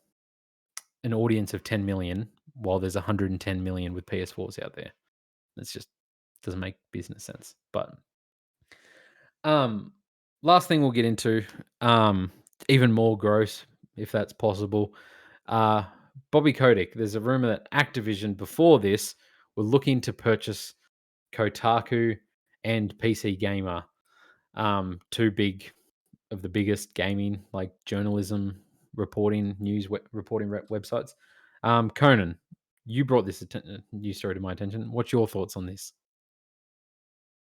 an audience of 10 million while there's 110 million with PS4s out there? It's just doesn't make business sense. But um, last thing we'll get into, even more gross, if that's possible. Uh, Bobby Kotick. There's a rumor that Activision before this were looking to purchase Kotaku and PC Gamer, two big of the biggest gaming like journalism reporting reporting websites. Conan, you brought this news story to my attention. What's your thoughts on this?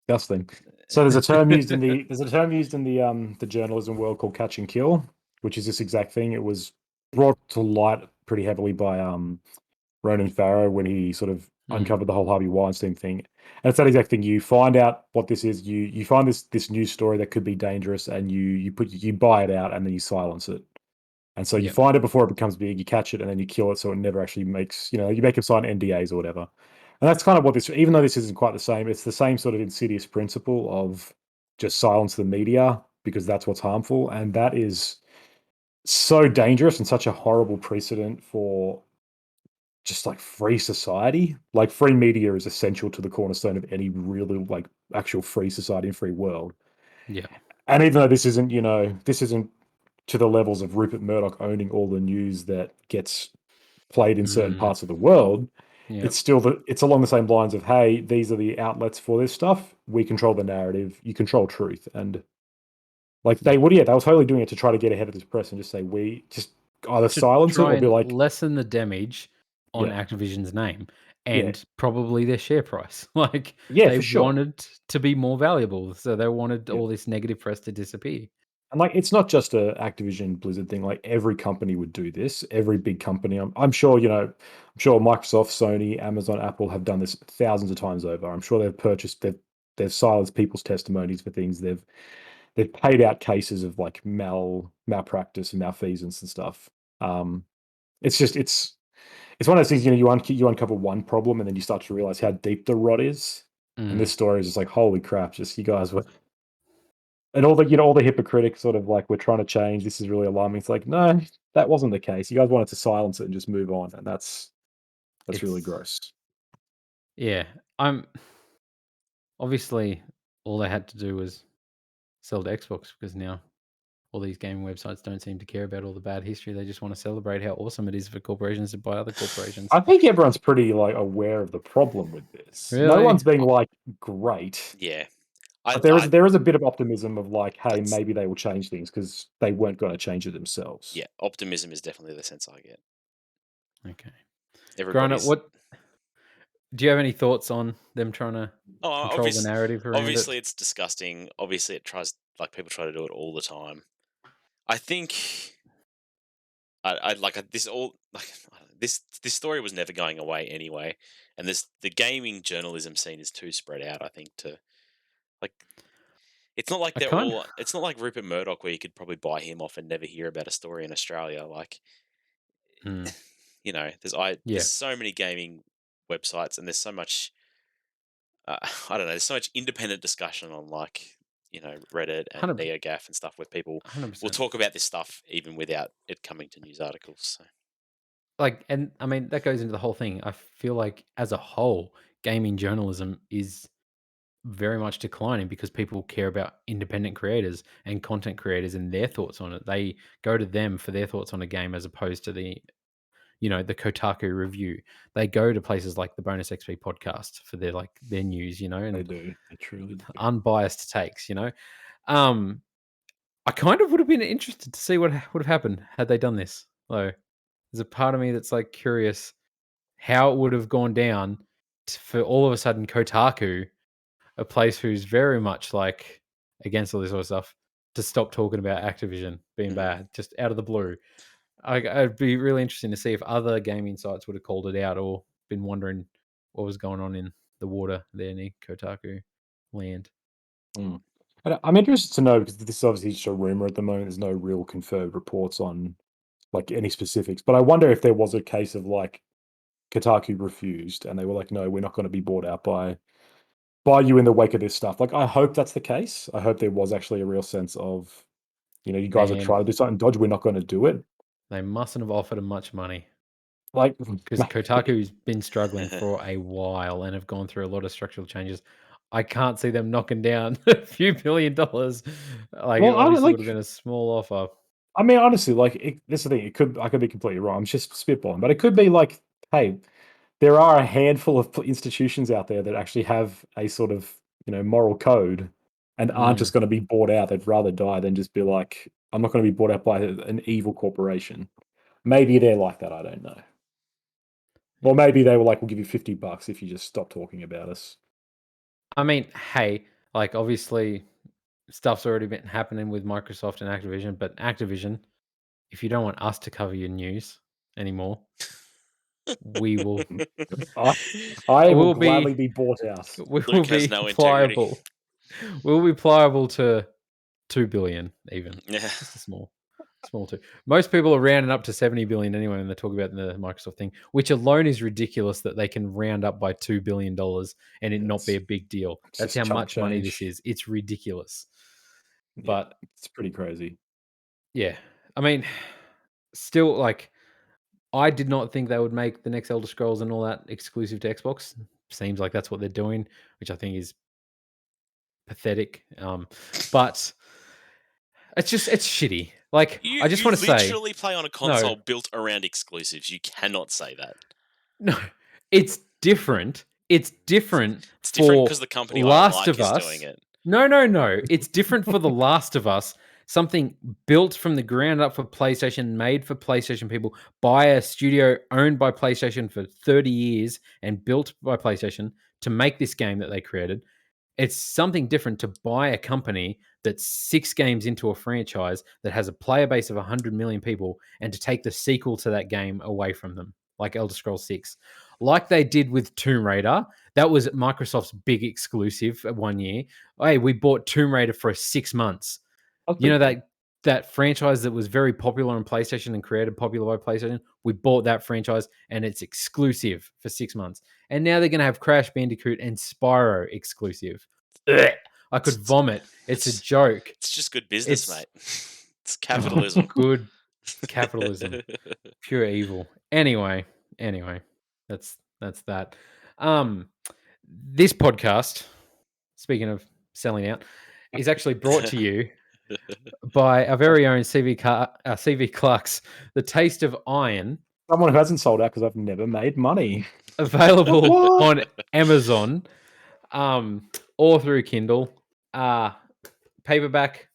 Disgusting. So there's a term used in the journalism world called catch and kill, which is this exact thing. It was brought to light pretty heavily by Ronan Farrow when he sort of Mm, uncovered the whole Harvey Weinstein thing. And it's that exact thing. You find out what this is. You find this news story that could be dangerous, and you buy it out, and then you silence it. And so you yep. find it before it becomes big, you catch it, and then you kill it so it never actually makes, you make them sign NDAs or whatever. And that's kind of what this, even though this isn't quite the same, it's the same sort of insidious principle of just silence the media because that's what's harmful. And that is so dangerous and such a horrible precedent for just like free society. Like free media is essential to the cornerstone of any really like actual free society and free world. Yeah. And even though this isn't to the levels of Rupert Murdoch owning all the news that gets played in certain Mm, parts of the world, yep. it's along the same lines of, hey, these are the outlets for this stuff. We control the narrative. You control truth. And like Yep. they were totally doing it to try to get ahead of this press and just say, we just either To silence it try or be and like, lessen the damage on yeah, Activision's name yeah, and probably their share price. Like, yeah, they for sure. wanted to be more valuable, so they wanted Yeah. all this negative press to disappear. And like, it's not just a Activision Blizzard thing. Like every company would do this. Every big company. I'm sure, I'm sure Microsoft, Sony, Amazon, Apple have done this thousands of times over. I'm sure they've silenced people's testimonies for things. They've paid out cases of like malpractice and malfeasance and stuff. It's just it's one of those things. You uncover one problem and then you start to realize how deep the rot is. And Mm, this story is just like, holy crap! Just you guys were, and all the hypocritic sort of like, we're trying to change. This is really alarming. It's like, no, that wasn't the case. You guys wanted to silence it and just move on, and that's really it's gross. yeah. I'm obviously all they had to do was sell to Xbox because now all these gaming websites don't seem to care about all the bad history. They just want to celebrate how awesome it is for corporations to buy other corporations. I think everyone's pretty like aware of the problem with this. No Really? one's being like great. Yeah. I, But there I is there is a bit of optimism of like, hey, that's maybe they will change things because they weren't going to change it themselves. yeah. Optimism is definitely the sense I get. Okay. Grant, Everybody's what do you have any thoughts on them trying to oh, control the narrative around it? obviously it's disgusting. Obviously it tries like people try to do it all the time. I think I like this all like this story was never going away anyway, and this the gaming journalism scene is too spread out. I think to like it's not like I kind of, it's not like Rupert Murdoch where you could probably buy him off and never hear about a story in Australia. Like mm, there's yeah, so many gaming websites and there's so much I don't know. There's so much independent discussion on like Reddit and 100%. NeoGAF and stuff, where people will 100%. talk about this stuff even without it coming to news articles. So. And I mean, that goes into the whole thing. I feel like as a whole, gaming journalism is very much declining because people care about independent creators and content creators and their thoughts on it. They go to them for their thoughts on a game as opposed to the Kotaku review. They go to places like the Bonus XP podcast for their news, They and do. They truly do. unbiased takes. Um, I kind of would have been interested to see what would have happened had they done this. Though there's a part of me that's like curious how it would have gone down for all of a sudden Kotaku, a place who's very much like against all this sort of stuff, to stop talking about Activision being bad just out of the blue. I'd be really interesting to see if other gaming sites would have called it out or been wondering what was going on in the water there near Kotaku land. Mm. And I'm interested to know because this is obviously just a rumor at the moment. There's no real confirmed reports on like any specifics, but I wonder if there was a case of like Kotaku refused and they were like, no, we're not going to be bought out by you in the wake of this stuff. Like, I hope that's the case. I hope there was actually a real sense of, you guys are Man, trying to do something dodgy. We're not going to do it. they mustn't have offered him much money Like, because Kotaku's been struggling for a while and have gone through a lot of structural changes. I can't see them knocking down a few $1 billion. Like, it well, I don't obviously would like. have been a small offer. I mean, honestly, like this is the thing. I could be completely wrong. I'm just spitballing, but it could be like, hey, there are a handful of institutions out there that actually have a sort of moral code and aren't Mm. just going to be bought out. They'd rather die than just be like, I'm not going to be bought out by an evil corporation. Maybe they're like that. I don't know. Or maybe they were like, we'll give you $50 if you just stop talking about us. I mean, hey, like obviously stuff's already been happening with Microsoft and Activision, but Activision, if you don't want us to cover your news anymore, we will I, I will we'll gladly be be bought out. Luke has no integrity. pliable. We'll be pliable to 2 billion even. Yeah. Just a small two. Most people are rounding up to 70 billion anyway when they talk about the Microsoft thing, which alone is ridiculous that they can round up by $2 billion and it not be a big deal. It's That's just how chump much money this change. is. It's ridiculous. Yeah, But it's pretty crazy. yeah, I mean, still, like, I did not think they would make the next Elder Scrolls and all that exclusive to Xbox. Seems like that's what they're doing, which I think is pathetic. But it's shitty. Like, You I just you want to say, literally play on a no, console built around exclusives. You cannot say that. no, it's different. It's different It's different for because the company I Last like of is doing Us. it. No. It's different for The Last of Us. Something built from the ground up for PlayStation, made for PlayStation people, by a studio owned by PlayStation for 30 years and built by PlayStation to make this game that they created. It's something different to buy a company that's 6 games into a franchise that has a player base of 100 million people and to take the sequel to that game away from them, like Elder Scrolls 6. Like they did with Tomb Raider. That was Microsoft's big exclusive at 1 year. Hey, we bought Tomb Raider for 6 months. That's You pretty know cool. that franchise that was very popular on PlayStation and created popular by PlayStation? We bought that franchise and it's exclusive for 6 months. And now they're going to have Crash Bandicoot and Spyro exclusive. Ugh, I could vomit. It's a joke. It's just good business, It's mate. It's capitalism. good capitalism. Pure evil. Anyway, that's that. This podcast, speaking of selling out, is actually brought to you by our very own CV Clark's The Taste of Iron, Someone who hasn't sold out because I've never made money. available What? on Amazon, or through Kindle, paperback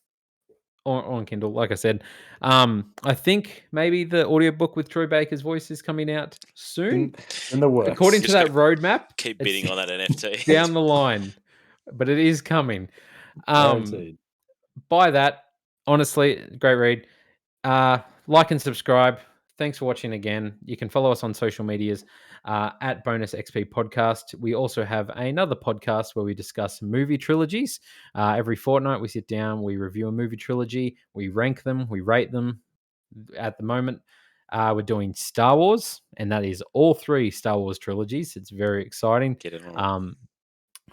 or on Kindle. Like I said, I think maybe the audiobook with Troy Baker's voice is coming out soon. In the works. According to Just that gotta roadmap, Keep it's bidding on that NFT. down the line, but it is coming. Guaranteed. Buy that. Honestly, great read. Like and subscribe. Thanks for watching again. You can follow us on social medias at Bonus XP Podcast. We also have another podcast where we discuss movie trilogies. Every fortnight, we sit down, we review a movie trilogy, we rank them, we rate them. At the moment, we're doing Star Wars, and that is all 3 Star Wars trilogies. It's very exciting. Get it on.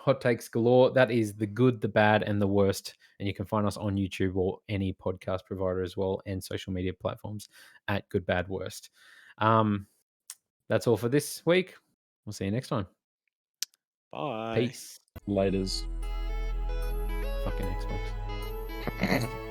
hot takes galore. That is the good, the bad, and the worst. And you can find us on YouTube or any podcast provider as well, and social media platforms at Good, Bad, Worst. That's all for this week. We'll see you next time. Bye. Peace. Laters. Fucking Xbox.